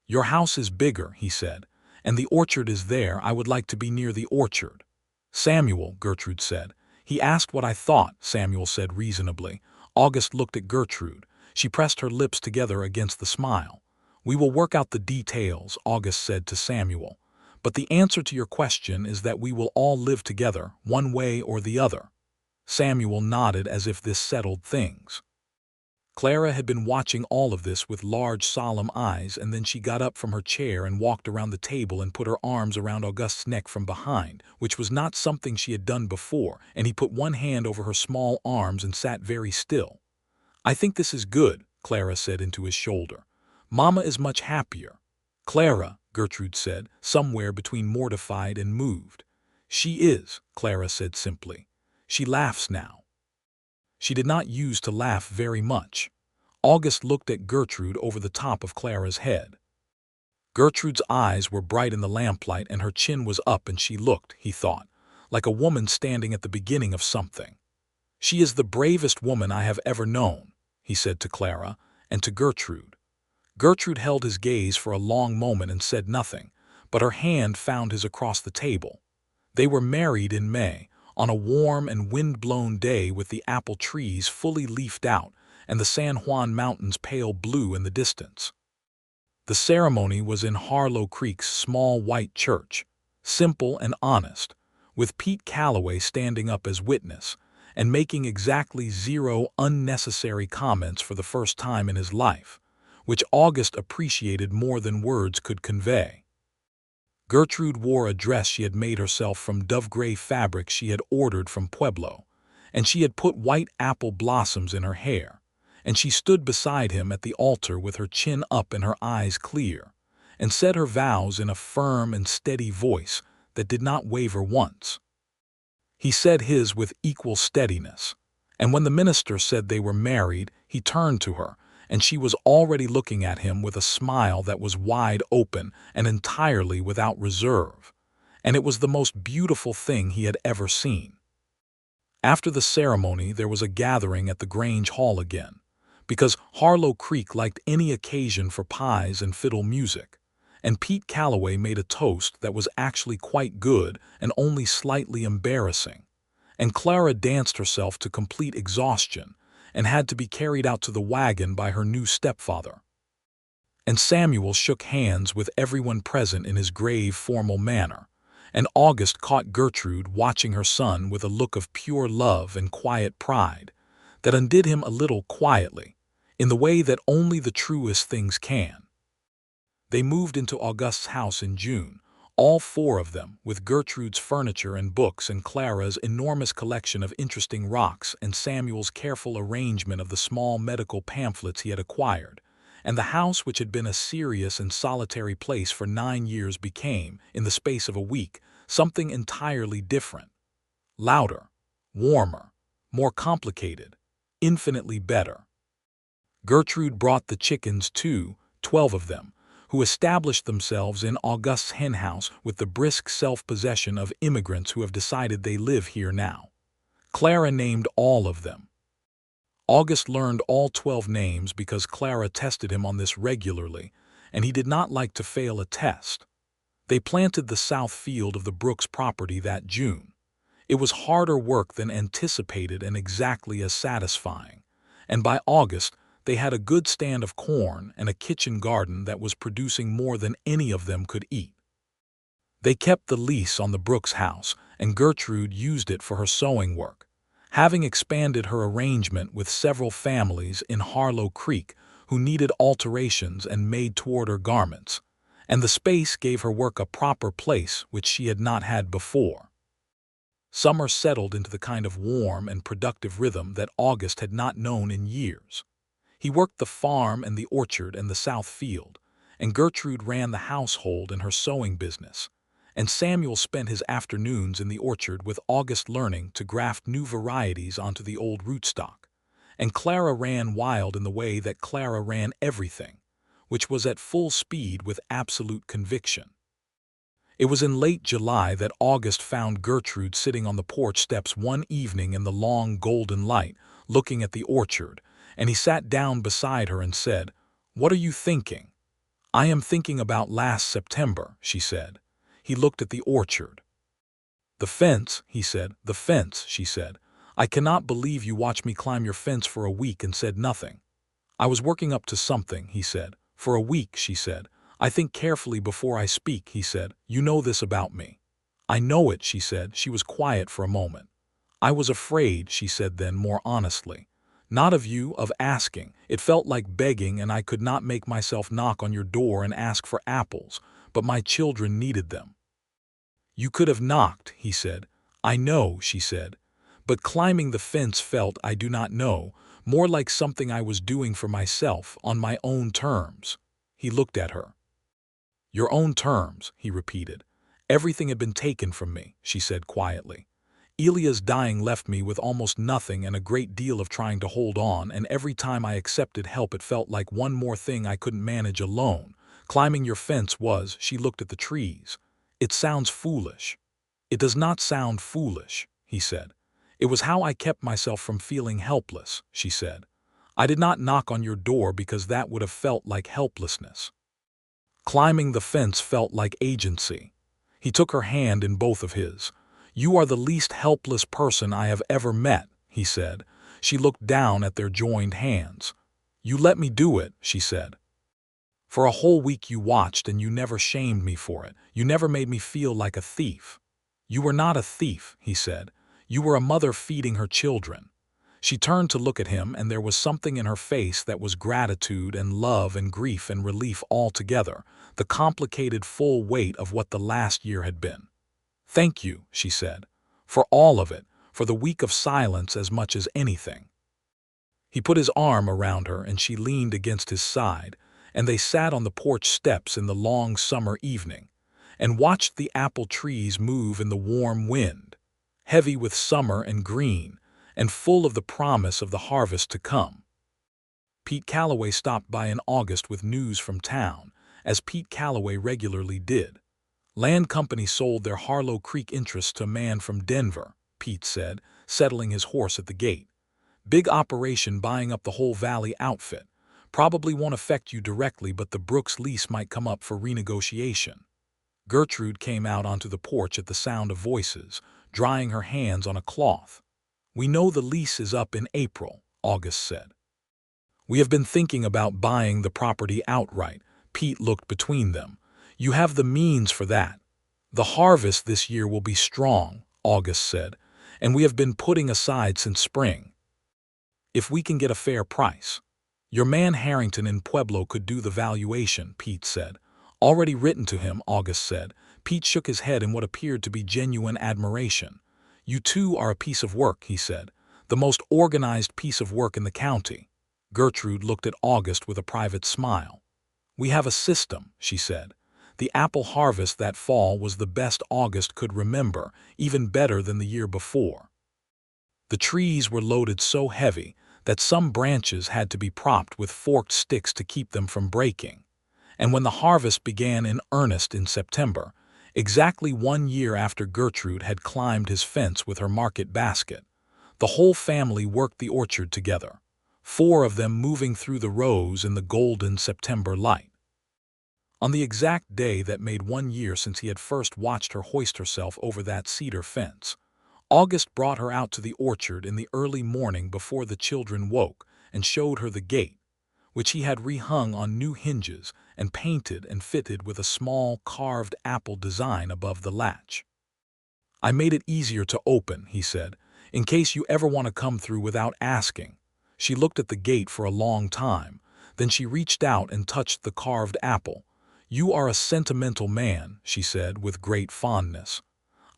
"Your house is bigger," he said, "and the orchard is there. I would like to be near the orchard." "Samuel," Gertrude said. "He asked what I thought," Samuel said reasonably. August looked at Gertrude. She pressed her lips together against the smile. "We will work out the details," August said to Samuel. "But the answer to your question is that we will all live together, one way or the other." Samuel nodded as if this settled things. Clara had been watching all of this with large, solemn eyes, and then she got up from her chair and walked around the table and put her arms around August's neck from behind, which was not something she had done before, and he put one hand over her small arms and sat very still. "I think this is good," Clara said into his shoulder. "Mama is much happier." "Clara," Gertrude said, somewhere between mortified and moved. "She is," Clara said simply. "She laughs now." She did not use to laugh very much. August looked at Gertrude over the top of Clara's head. Gertrude's eyes were bright in the lamplight and her chin was up, and she looked, he thought, like a woman standing at the beginning of something. "She is the bravest woman I have ever known," he said to Clara, and to Gertrude. Gertrude held his gaze for a long moment and said nothing, but her hand found his across the table. They were married in May, on a warm and wind-blown day with the apple trees fully leafed out and the San Juan Mountains pale blue in the distance. The ceremony was in Harlow Creek's small white church, simple and honest, with Pete Calloway standing up as witness and making exactly 0 unnecessary comments for the first time in his life, which August appreciated more than words could convey. Gertrude wore a dress she had made herself from dove-gray fabric she had ordered from Pueblo, and she had put white apple blossoms in her hair, and she stood beside him at the altar with her chin up and her eyes clear, and said her vows in a firm and steady voice that did not waver once. He said his with equal steadiness, and when the minister said they were married, he turned to her, and she was already looking at him with a smile that was wide open and entirely without reserve, and it was the most beautiful thing he had ever seen. After the ceremony there was a gathering at the Grange Hall again, because Harlow Creek liked any occasion for pies and fiddle music, and Pete Calloway made a toast that was actually quite good and only slightly embarrassing, and Clara danced herself to complete exhaustion and had to be carried out to the wagon by her new stepfather. And Samuel shook hands with everyone present in his grave, formal manner, and August caught Gertrude watching her son with a look of pure love and quiet pride that undid him a little quietly, in the way that only the truest things can. They moved into August's house in June, all 4 of them, with Gertrude's furniture and books and Clara's enormous collection of interesting rocks and Samuel's careful arrangement of the small medical pamphlets he had acquired, and the house, which had been a serious and solitary place for 9 years, became, in the space of a week, something entirely different. Louder, warmer, more complicated, infinitely better. Gertrude brought the chickens too, 12 of them, who established themselves in August's henhouse with the brisk self-possession of immigrants who have decided they live here now. Clara named all of them. August learned all 12 names because Clara tested him on this regularly, and he did not like to fail a test. They planted the south field of the Brooks property that June. It was harder work than anticipated and exactly as satisfying, and by August they had a good stand of corn and a kitchen garden that was producing more than any of them could eat. They kept the lease on the Brooks house, and Gertrude used it for her sewing work, having expanded her arrangement with several families in Harlow Creek who needed alterations and made toward her garments, and the space gave her work a proper place which she had not had before. Summer settled into the kind of warm and productive rhythm that August had not known in years. He worked the farm and the orchard and the south field, and Gertrude ran the household and her sewing business, and Samuel spent his afternoons in the orchard with August learning to graft new varieties onto the old rootstock, and Clara ran wild in the way that Clara ran everything, which was at full speed with absolute conviction. It was in late July that August found Gertrude sitting on the porch steps one evening in the long golden light, looking at the orchard, and he sat down beside her and said, "What are you thinking?" "I am thinking about last September," she said. He looked at the orchard. "The fence," he said. "The fence," she said. "I cannot believe you watched me climb your fence for a week and said nothing." "I was working up to something," he said. "For a week," she said. "I think carefully before I speak," he said. "You know this about me." "I know it," she said. She was quiet for a moment. "I was afraid," she said then more honestly. "Not of you, of asking. It felt like begging, and I could not make myself knock on your door and ask for apples, but my children needed them." "You could have knocked," he said. "I know," she said. "But climbing the fence felt, I do not know, more like something I was doing for myself, on my own terms." He looked at her. "Your own terms," he repeated. "Everything had been taken from me," she said quietly. "Elia's dying left me with almost nothing and a great deal of trying to hold on, and every time I accepted help it felt like one more thing I couldn't manage alone. Climbing your fence was," she looked at the trees. "It sounds foolish." "It does not sound foolish," he said. "It was how I kept myself from feeling helpless," she said. "I did not knock on your door because that would have felt like helplessness. Climbing the fence felt like agency." He took her hand in both of his. "You are the least helpless person I have ever met," he said. She looked down at their joined hands. "You let me do it," she said. "For a whole week you watched, and you never shamed me for it. You never made me feel like a thief." "You were not a thief," he said. "You were a mother feeding her children." She turned to look at him, and there was something in her face that was gratitude and love and grief and relief all together, the complicated full weight of what the last year had been. "Thank you," she said, "for all of it, for the week of silence as much as anything." He put his arm around her, and she leaned against his side, and they sat on the porch steps in the long summer evening, and watched the apple trees move in the warm wind, heavy with summer and green, and full of the promise of the harvest to come. Pete Calloway stopped by in August with news from town, as Pete Calloway regularly did. "Land company sold their Harlow Creek interests to a man from Denver," Pete said, settling his horse at the gate. "Big operation buying up the whole valley outfit. Probably won't affect you directly, but the Brooks lease might come up for renegotiation." Gertrude came out onto the porch at the sound of voices, drying her hands on a cloth. "We know the lease is up in April," August said. "We have been thinking about buying the property outright." Pete looked between them. "You have the means for that." "The harvest this year will be strong," August said, "and we have been putting aside since spring. If we can get a fair price." "Your man Harrington in Pueblo could do the valuation," Pete said. "Already written to him," August said. Pete shook his head in what appeared to be genuine admiration. "You two are a piece of work," he said. "The most organized piece of work in the county." Gertrude looked at August with a private smile. "We have a system," she said. "The apple harvest that fall was the best August could remember, even better than the year before. The trees were loaded so heavy that some branches had to be propped with forked sticks to keep them from breaking. And when the harvest began in earnest in September, exactly 1 year after Gertrude had climbed his fence with her market basket, the whole family worked the orchard together. 4 of them moving through the rows in the golden September light. On the exact day that made 1 year since he had first watched her hoist herself over that cedar fence, August brought her out to the orchard in the early morning before the children woke and showed her the gate, which he had rehung on new hinges and painted and fitted with a small carved apple design above the latch. "I made it easier to open," he said, "in case you ever want to come through without asking." She looked at the gate for a long time, then she reached out and touched the carved apple. "You are a sentimental man," she said with great fondness.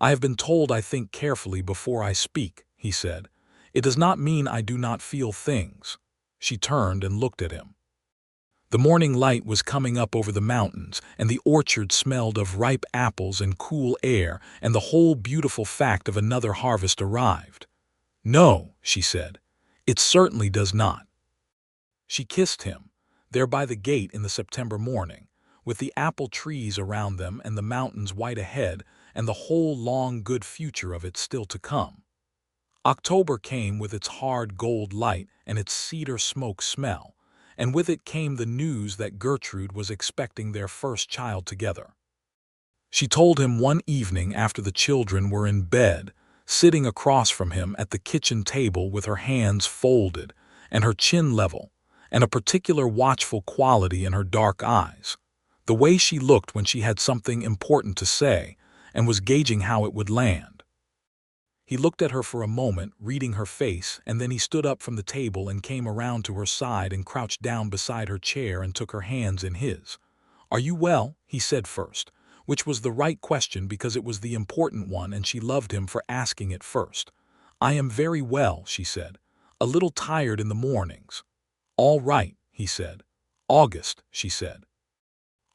"I have been told I think carefully before I speak," he said. "It does not mean I do not feel things." She turned and looked at him. The morning light was coming up over the mountains, and the orchard smelled of ripe apples and cool air, and the whole beautiful fact of another harvest arrived. "No," she said, "it certainly does not." She kissed him, there by the gate in the September morning, with the apple trees around them and the mountains white ahead and the whole long good future of it still to come. October came with its hard gold light and its cedar smoke smell, and with it came the news that Gertrude was expecting their first child together. She told him one evening after the children were in bed, sitting across from him at the kitchen table with her hands folded and her chin level, and a particular watchful quality in her dark eyes, the way she looked when she had something important to say and was gauging how it would land. He looked at her for a moment, reading her face, and then he stood up from the table and came around to her side and crouched down beside her chair and took her hands in his. "Are you well?" he said first, which was the right question because it was the important one and she loved him for asking it first. "I am very well," she said. "A little tired in the mornings." "All right," he said. "August," she said.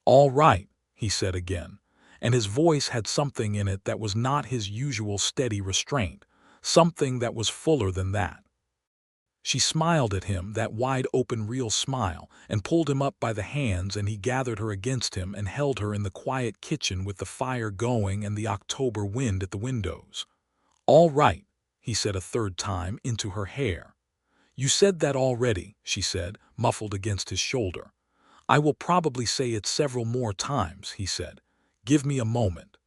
"All right," he said again, and his voice had something in it that was not his usual steady restraint, something that was fuller than that. She smiled at him, that wide-open real smile, and pulled him up by the hands, and he gathered her against him and held her in the quiet kitchen with the fire going and the October wind at the windows. "All right," he said a third time into her hair. "You said that already," she said, muffled against his shoulder. "I will probably say it several more times," he said. "Give me a moment."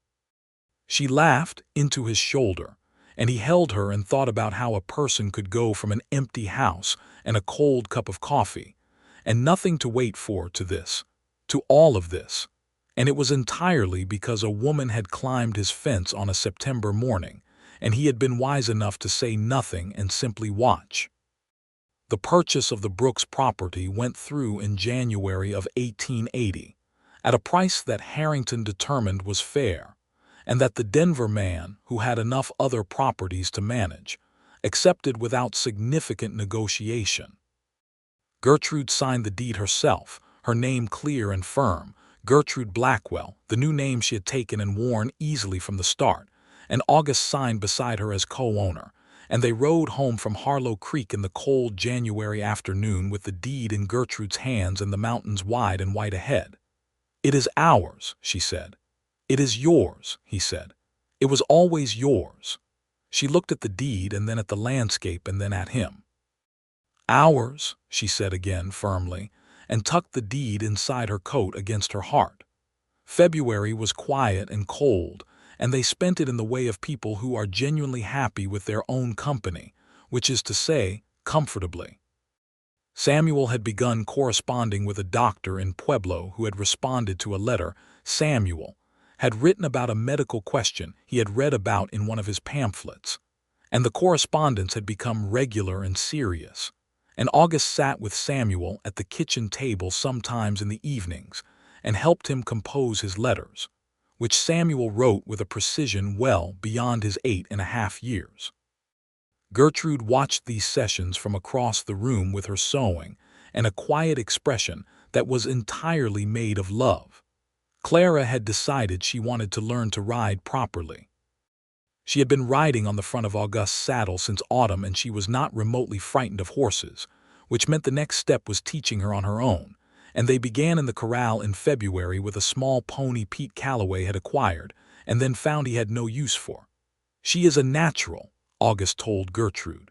She laughed into his shoulder, and he held her and thought about how a person could go from an empty house and a cold cup of coffee, and nothing to wait for, to this, to all of this. And it was entirely because a woman had climbed his fence on a September morning, and he had been wise enough to say nothing and simply watch. The purchase of the Brooks property went through in January of 1880, at a price that Harrington determined was fair, and that the Denver man, who had enough other properties to manage, accepted without significant negotiation. Gertrude signed the deed herself, her name clear and firm, Gertrude Blackwell, the new name she had taken and worn easily from the start, and August signed beside her as co-owner, and they rode home from Harlow Creek in the cold January afternoon with the deed in Gertrude's hands and the mountains wide and white ahead. "It is ours," she said. "It is yours," he said. "It was always yours." She looked at the deed and then at the landscape and then at him. "Ours," she said again firmly, and tucked the deed inside her coat against her heart. February was quiet and cold, and they spent it in the way of people who are genuinely happy with their own company, which is to say, comfortably. Samuel had begun corresponding with a doctor in Pueblo who had responded to a letter. Samuel had written about a medical question he had read about in one of his pamphlets, and the correspondence had become regular and serious. And August sat with Samuel at the kitchen table sometimes in the evenings and helped him compose his letters, which Samuel wrote with a precision well beyond his 8.5 years. Gertrude watched these sessions from across the room with her sewing and a quiet expression that was entirely made of love. Clara had decided she wanted to learn to ride properly. She had been riding on the front of August's saddle since autumn, and she was not remotely frightened of horses, which meant the next step was teaching her on her own, and they began in the corral in February with a small pony Pete Calloway had acquired and then found he had no use for. "She is a natural," August told Gertrude.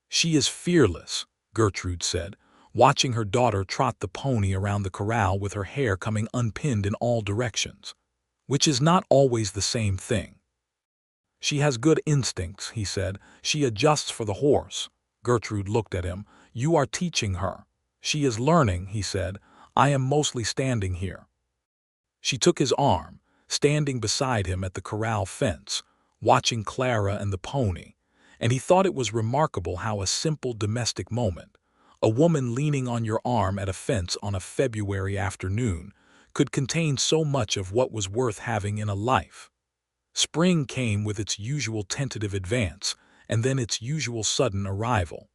"She is fearless," Gertrude said, watching her daughter trot the pony around the corral with her hair coming unpinned in all directions. Which is not always the same thing. She has good instincts, he said. She adjusts for the horse. Gertrude looked at him. You are teaching her. She is learning, he said. I am mostly standing here. She took his arm, standing beside him at the corral fence, watching Clara and the pony, and he thought it was remarkable how a simple domestic moment, a woman leaning on your arm at a fence on a February afternoon, could contain so much of what was worth having in a life. Spring came with its usual tentative advance, and then its usual sudden arrival.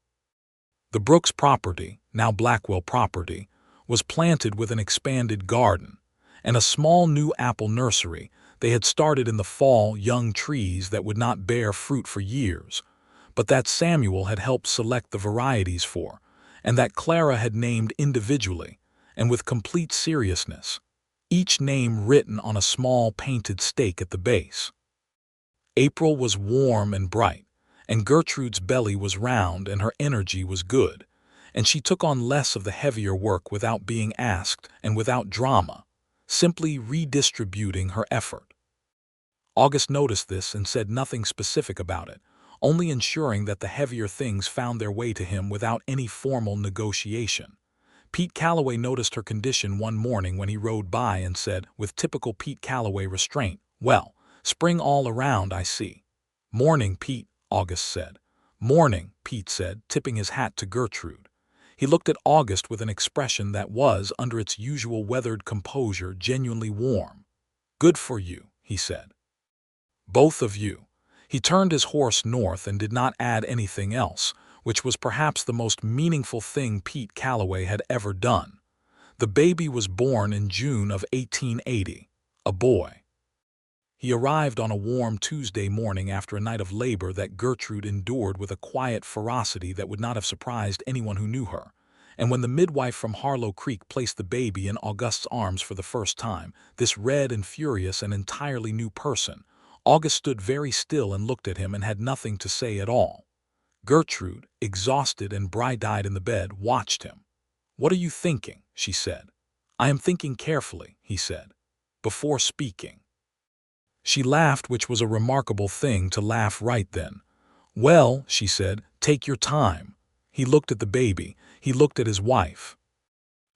The Brooks property, now Blackwell property, was planted with an expanded garden, and a small new apple nursery. They had started in the fall young trees that would not bear fruit for years, but that Samuel had helped select the varieties for, and that Clara had named individually, and with complete seriousness, each name written on a small painted stake at the base. April was warm and bright, and Gertrude's belly was round and her energy was good, and she took on less of the heavier work without being asked and without drama, simply redistributing her effort. August noticed this and said nothing specific about it, only ensuring that the heavier things found their way to him without any formal negotiation. Pete Calloway noticed her condition one morning when he rode by and said, with typical Pete Calloway restraint, "Well, spring all around, I see." "Morning, Pete," August said. "Morning," Pete said, tipping his hat to Gertrude. He looked at August with an expression that was, under its usual weathered composure, genuinely warm. "Good for you," he said. "Both of you." He turned his horse north and did not add anything else, which was perhaps the most meaningful thing Pete Calloway had ever done. The baby was born in June of 1880, a boy. He arrived on a warm Tuesday morning after a night of labor that Gertrude endured with a quiet ferocity that would not have surprised anyone who knew her. And when the midwife from Harlow Creek placed the baby in August's arms for the first time, this red and furious and entirely new person, August stood very still and looked at him and had nothing to say at all. Gertrude, exhausted and bright-eyed in the bed, watched him. "What are you thinking?" she said. "I am thinking carefully," he said, before speaking. She laughed, which was a remarkable thing to laugh right then. "Well," she said, "take your time." He looked at the baby. He looked at his wife.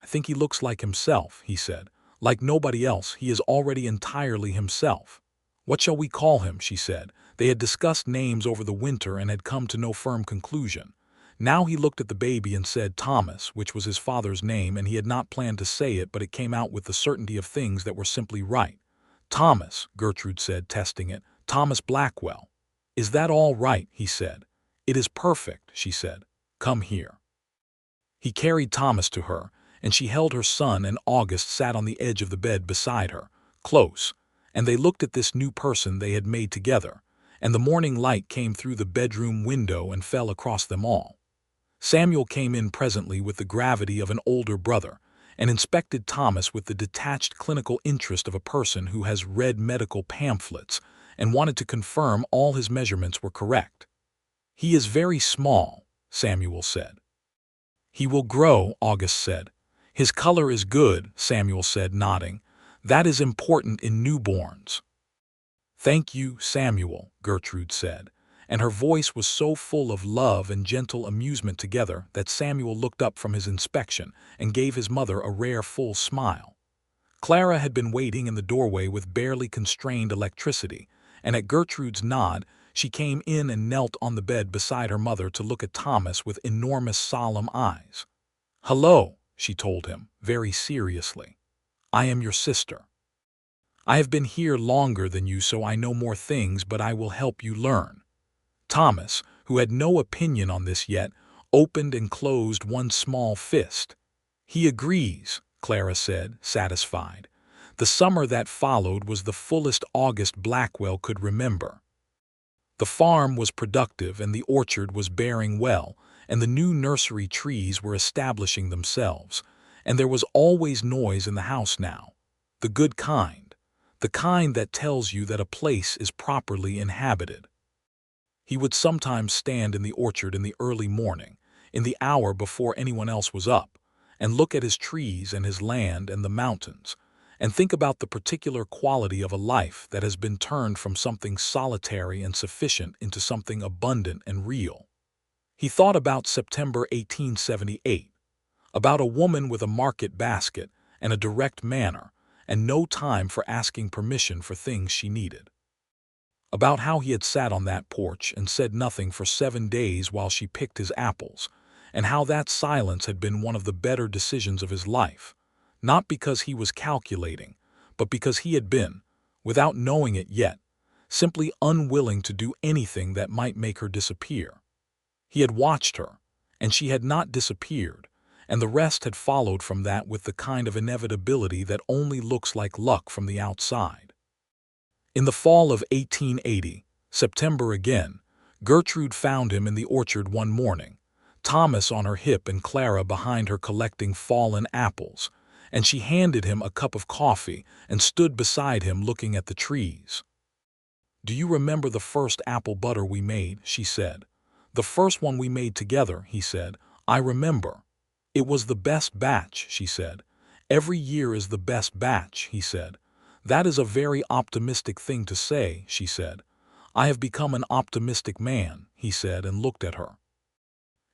"I think he looks like himself," he said. "Like nobody else, he is already entirely himself." "What shall we call him?" she said. They had discussed names over the winter and had come to no firm conclusion. Now he looked at the baby and said Thomas, which was his father's name, and he had not planned to say it, but it came out with the certainty of things that were simply right. "Thomas," Gertrude said, testing it. "Thomas Blackwell." "Is that all right?" he said. "It is perfect," she said. "Come here." He carried Thomas to her, and she held her son, and August sat on the edge of the bed beside her, close, and they looked at this new person they had made together, and the morning light came through the bedroom window and fell across them all. Samuel came in presently with the gravity of an older brother, and inspected Thomas with the detached clinical interest of a person who has read medical pamphlets and wanted to confirm all his measurements were correct. "He is very small," Samuel said. "He will grow," August said. "His color is good," Samuel said, nodding. "That is important in newborns." "Thank you, Samuel," Gertrude said, and her voice was so full of love and gentle amusement together that Samuel looked up from his inspection and gave his mother a rare full smile. Clara had been waiting in the doorway with barely constrained electricity, and at Gertrude's nod, she came in and knelt on the bed beside her mother to look at Thomas with enormous solemn eyes. "Hello," she told him, very seriously. "I am your sister. I have been here longer than you, so I know more things, but I will help you learn." Thomas, who had no opinion on this yet, opened and closed one small fist. "He agrees," Clara said, satisfied. The summer that followed was the fullest August Blackwell could remember. The farm was productive and the orchard was bearing well, and the new nursery trees were establishing themselves, and there was always noise in the house now, the good kind, the kind that tells you that a place is properly inhabited. He would sometimes stand in the orchard in the early morning, in the hour before anyone else was up, and look at his trees and his land and the mountains, and think about the particular quality of a life that has been turned from something solitary and sufficient into something abundant and real. He thought about September 1878, about a woman with a market basket and a direct manner, and no time for asking permission for things she needed. About how he had sat on that porch and said nothing for 7 days while she picked his apples, and how that silence had been one of the better decisions of his life, not because he was calculating, but because he had been, without knowing it yet, simply unwilling to do anything that might make her disappear. He had watched her, and she had not disappeared, and the rest had followed from that with the kind of inevitability that only looks like luck from the outside. In the fall of 1880, September again, Gertrude found him in the orchard one morning, Thomas on her hip and Clara behind her collecting fallen apples, and she handed him a cup of coffee and stood beside him looking at the trees. "Do you remember the first apple butter we made?" she said. "The first one we made together," he said. "I remember. It was the best batch," she said. "Every year is the best batch," he said. "That is a very optimistic thing to say," she said. "I have become an optimistic man," he said, and looked at her.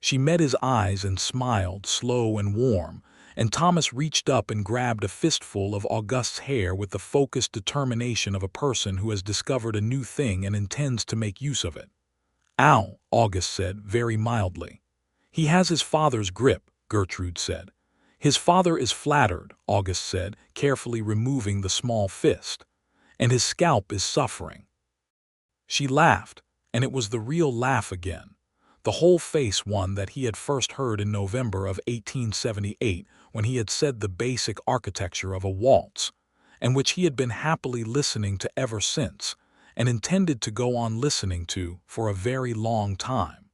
She met his eyes and smiled, slow and warm, and Thomas reached up and grabbed a fistful of August's hair with the focused determination of a person who has discovered a new thing and intends to make use of it. "Ow," August said, very mildly. "He has his father's grip," Gertrude said. "His father is flattered," August said, carefully removing the small fist, "and his scalp is suffering." She laughed, and it was the real laugh again, the whole face one that he had first heard in November of 1878 when he had said the basic architecture of a waltz, and which he had been happily listening to ever since, and intended to go on listening to for a very long time.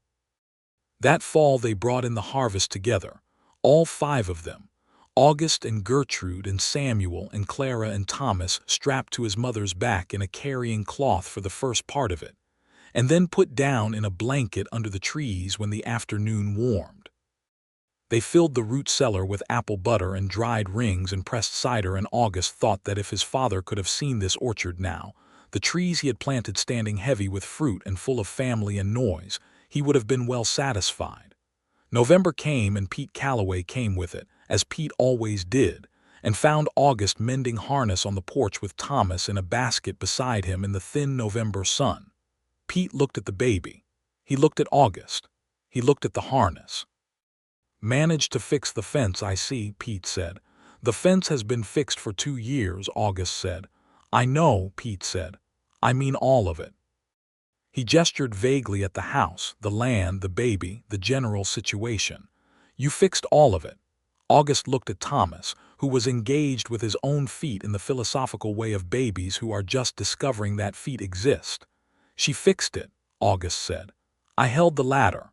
That fall they brought in the harvest together, all 5 of them, August and Gertrude and Samuel and Clara and Thomas, strapped to his mother's back in a carrying cloth for the first part of it, and then put down in a blanket under the trees when the afternoon warmed. They filled the root cellar with apple butter and dried rings and pressed cider, and August thought that if his father could have seen this orchard now, the trees he had planted standing heavy with fruit and full of family and noise, he would have been well satisfied. November came, and Pete Calloway came with it, as Pete always did, and found August mending harness on the porch with Thomas in a basket beside him in the thin November sun. Pete looked at the baby. He looked at August. He looked at the harness. "Managed to fix the fence, I see," Pete said. "The fence has been fixed for 2 years," August said. "I know," Pete said. "I mean all of it." He gestured vaguely at the house, the land, the baby, the general situation. "You fixed all of it." August looked at Thomas, who was engaged with his own feet in the philosophical way of babies who are just discovering that feet exist. "She fixed it," August said. "I held the ladder."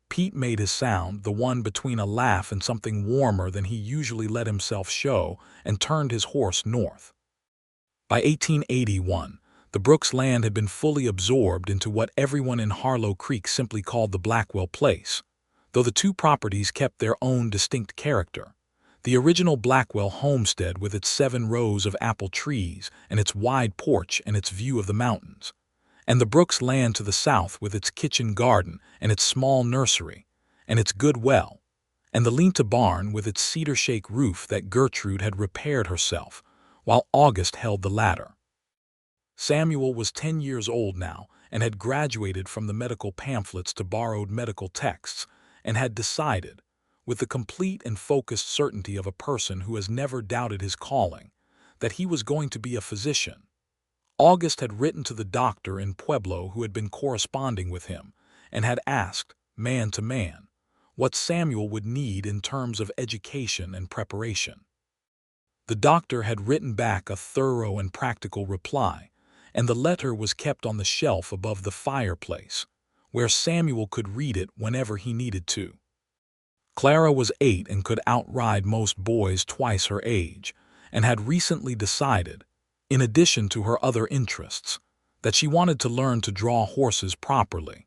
Pete made his sound, the one between a laugh and something warmer than he usually let himself show, and turned his horse north. By 1881, the Brooks land had been fully absorbed into what everyone in Harlow Creek simply called the Blackwell place, though the 2 properties kept their own distinct character. The original Blackwell homestead with its 7 rows of apple trees and its wide porch and its view of the mountains, and the Brooks land to the south with its kitchen garden and its small nursery, and its good well, and the lean-to barn with its cedar-shake roof that Gertrude had repaired herself, while August held the ladder. Samuel was 10 years old now and had graduated from the medical pamphlets to borrowed medical texts, and had decided, with the complete and focused certainty of a person who has never doubted his calling, that he was going to be a physician. August had written to the doctor in Pueblo who had been corresponding with him, and had asked, man to man, what Samuel would need in terms of education and preparation. The doctor had written back a thorough and practical reply, and the letter was kept on the shelf above the fireplace, where Samuel could read it whenever he needed to. Clara was 8 and could outride most boys twice her age, and had recently decided, in addition to her other interests, that she wanted to learn to draw horses properly,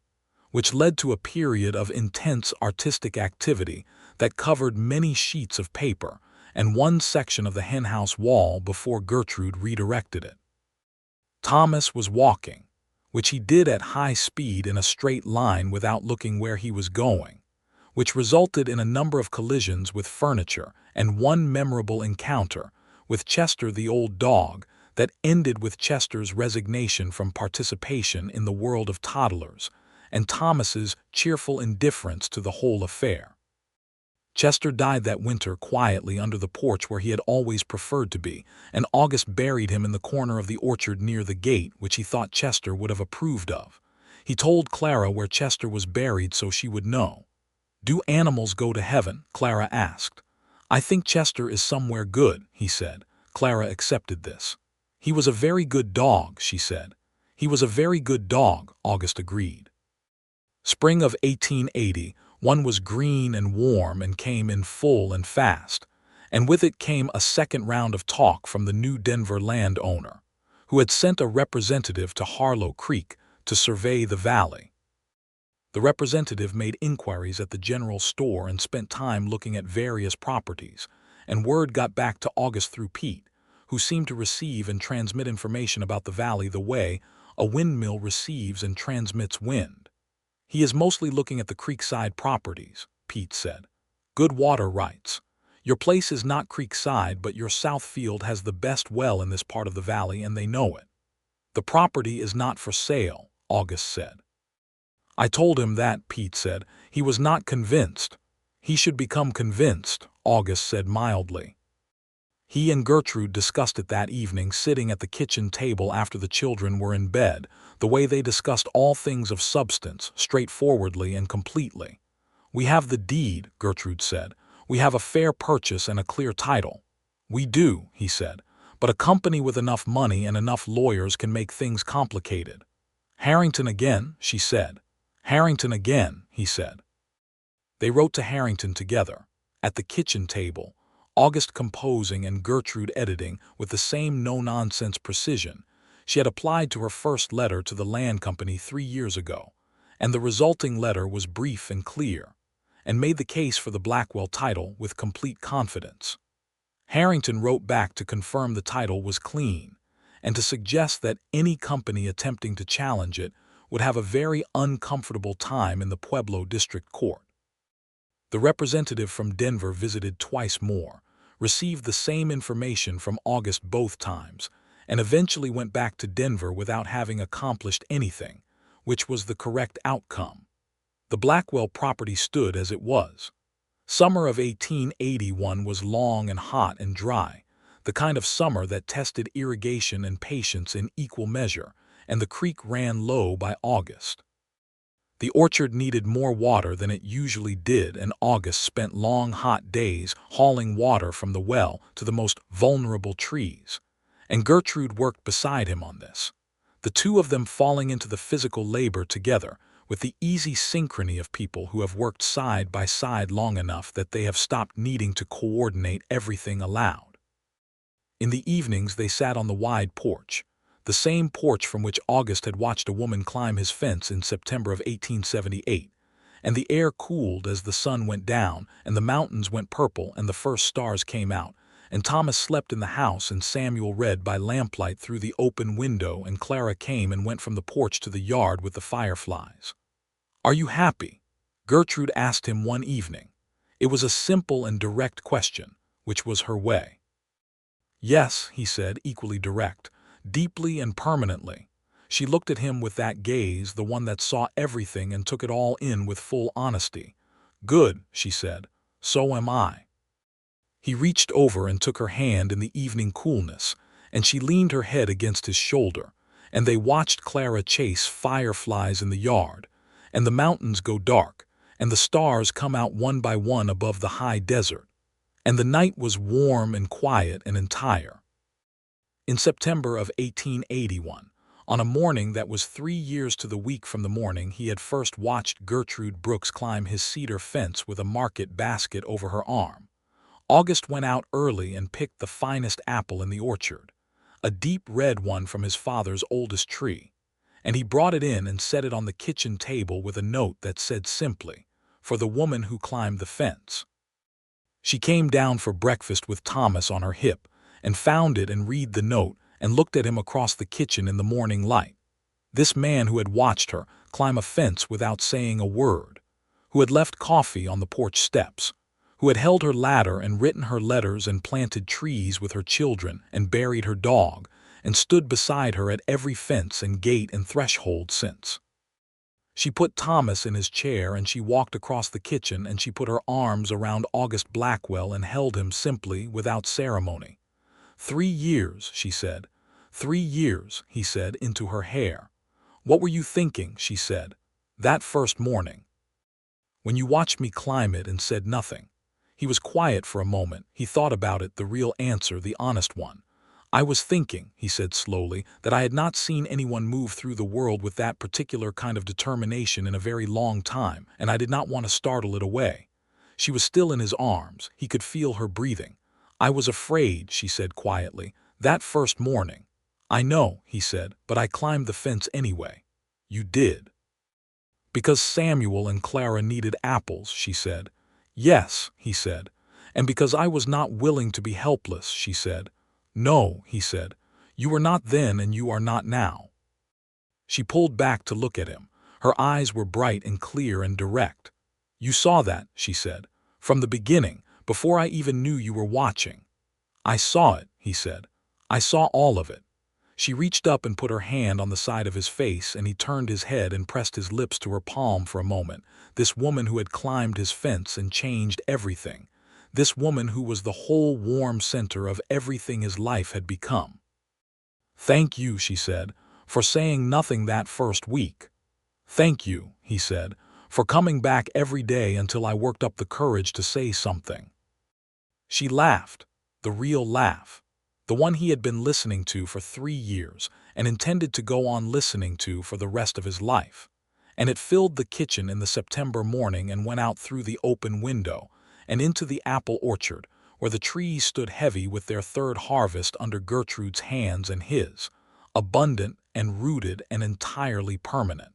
which led to a period of intense artistic activity that covered many sheets of paper and one section of the henhouse wall before Gertrude redirected it. Thomas was walking, which he did at high speed in a straight line without looking where he was going, which resulted in a number of collisions with furniture and one memorable encounter with Chester the old dog that ended with Chester's resignation from participation in the world of toddlers and Thomas's cheerful indifference to the whole affair. Chester died that winter quietly under the porch where he had always preferred to be, and August buried him in the corner of the orchard near the gate, which he thought Chester would have approved of. He told Clara where Chester was buried so she would know. "Do animals go to heaven?" Clara asked. "I think Chester is somewhere good," he said. Clara accepted this. "He was a very good dog," she said. "He was a very good dog," August agreed. Spring of 1880, one was green and warm and came in full and fast, and with it came a second round of talk from the new Denver landowner, who had sent a representative to Harlow Creek to survey the valley. The representative made inquiries at the general store and spent time looking at various properties, and word got back to August through Pete, who seemed to receive and transmit information about the valley the way a windmill receives and transmits wind. "He is mostly looking at the creekside properties," Pete said. "Good water rights. Your place is not creekside, but your south field has the best well in this part of the valley, and they know it." "The property is not for sale," August said. "I told him that," Pete said. "He was not convinced." "He should become convinced," August said mildly. He and Gertrude discussed it that evening, sitting at the kitchen table after the children were in bed, the way they discussed all things of substance, straightforwardly and completely. "We have the deed," Gertrude said. "We have a fair purchase and a clear title." "We do," he said, "but a company with enough money and enough lawyers can make things complicated." "Harrington again," she said. "Harrington again," he said. They wrote to Harrington together, at the kitchen table, August composing and Gertrude editing with the same no-nonsense precision she had applied to her first letter to the land company 3 years ago, and the resulting letter was brief and clear, and made the case for the Blackwell title with complete confidence. Harrington wrote back to confirm the title was clean, and to suggest that any company attempting to challenge it would have a very uncomfortable time in the Pueblo District Court. The representative from Denver visited twice more, received the same information from August both times, and eventually went back to Denver without having accomplished anything, which was the correct outcome. The Blackwell property stood as it was. Summer of 1881 was long and hot and dry, the kind of summer that tested irrigation and patience in equal measure, and the creek ran low by August. The orchard needed more water than it usually did, and August spent long hot days hauling water from the well to the most vulnerable trees, and Gertrude worked beside him on this, the two of them falling into the physical labor together with the easy synchrony of people who have worked side by side long enough that they have stopped needing to coordinate everything aloud. In the evenings they sat on the wide porch, the same porch from which August had watched a woman climb his fence in September of 1878, and the air cooled as the sun went down and the mountains went purple and the first stars came out, and Thomas slept in the house and Samuel read by lamplight through the open window, and Clara came and went from the porch to the yard with the fireflies. "Are you happy?" Gertrude asked him one evening. It was a simple and direct question, which was her way. "Yes," he said, equally direct, deeply and permanently. She looked at him with that gaze, the one that saw everything and took it all in with full honesty. "Good," she said. "So am I." He reached over and took her hand in the evening coolness, and she leaned her head against his shoulder, and they watched Clara chase fireflies in the yard, and the mountains go dark, and the stars come out one by one above the high desert, and the night was warm and quiet and entire. In September of 1881, on a morning that was 3 years to the week from the morning he had first watched Gertrude Brooks climb his cedar fence with a market basket over her arm, August went out early and picked the finest apple in the orchard, a deep red one from his father's oldest tree, and he brought it in and set it on the kitchen table with a note that said simply, "For the woman who climbed the fence." She came down for breakfast with Thomas on her hip, and found it and read the note and looked at him across the kitchen in the morning light. This man who had watched her climb a fence without saying a word, who had left coffee on the porch steps, who had held her ladder and written her letters and planted trees with her children and buried her dog, and stood beside her at every fence and gate and threshold since. She put Thomas in his chair and she walked across the kitchen and she put her arms around August Blackwell and held him simply without ceremony. 3 years, she said. 3 years, he said, into her hair. What were you thinking, she said, that first morning, when you watched me climb it and said nothing? He was quiet for a moment. He thought about it, the real answer, the honest one. I was thinking, he said slowly, that I had not seen anyone move through the world with that particular kind of determination in a very long time, and I did not want to startle it away. She was still in his arms. He could feel her breathing. I was afraid, she said quietly, that first morning. I know, he said, but I climbed the fence anyway. You did. Because Samuel and Clara needed apples, she said. Yes, he said. And because I was not willing to be helpless, she said. No, he said. You were not then and you are not now. She pulled back to look at him. Her eyes were bright and clear and direct. You saw that, she said. From the beginning, before I even knew you were watching. I saw it, he said. I saw all of it. She reached up and put her hand on the side of his face, and he turned his head and pressed his lips to her palm for a moment. This woman who had climbed his fence and changed everything. This woman who was the whole warm center of everything his life had become. Thank you, she said, for saying nothing that first week. Thank you, he said, for coming back every day until I worked up the courage to say something. She laughed, the real laugh, the one he had been listening to for 3 years and intended to go on listening to for the rest of his life. And it filled the kitchen in the September morning and went out through the open window and into the apple orchard, where the trees stood heavy with their third harvest under Gertrude's hands and his, abundant and rooted and entirely permanent.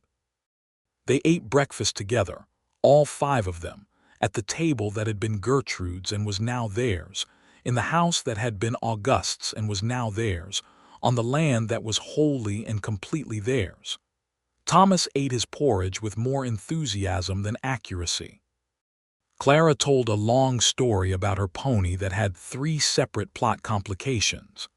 They ate breakfast together, all 5 of them, at the table that had been Gertrude's and was now theirs, in the house that had been August's and was now theirs, on the land that was wholly and completely theirs. Thomas ate his porridge with more enthusiasm than accuracy. Clara told a long story about her pony that had 3 separate plot complications.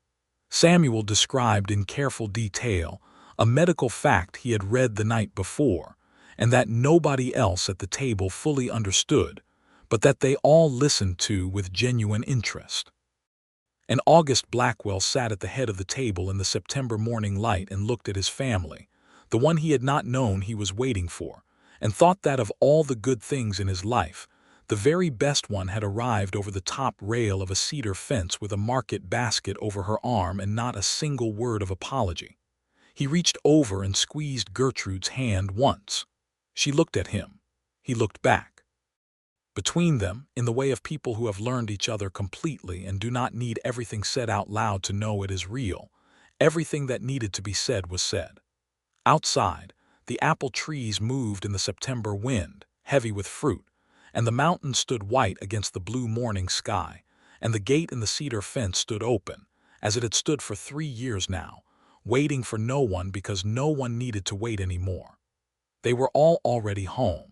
Samuel described in careful detail a medical fact he had read the night before, and that nobody else at the table fully understood, but that they all listened to with genuine interest. And August Blackwell sat at the head of the table in the September morning light and looked at his family, the one he had not known he was waiting for, and thought that of all the good things in his life, the very best one had arrived over the top rail of a cedar fence with a market basket over her arm and not a single word of apology. He reached over and squeezed Gertrude's hand once. She looked at him. He looked back. Between them, in the way of people who have learned each other completely and do not need everything said out loud to know it is real, everything that needed to be said was said. Outside, the apple trees moved in the September wind, heavy with fruit, and the mountains stood white against the blue morning sky, and the gate in the cedar fence stood open, as it had stood for 3 years now, waiting for no one because no one needed to wait any more. They were all already home.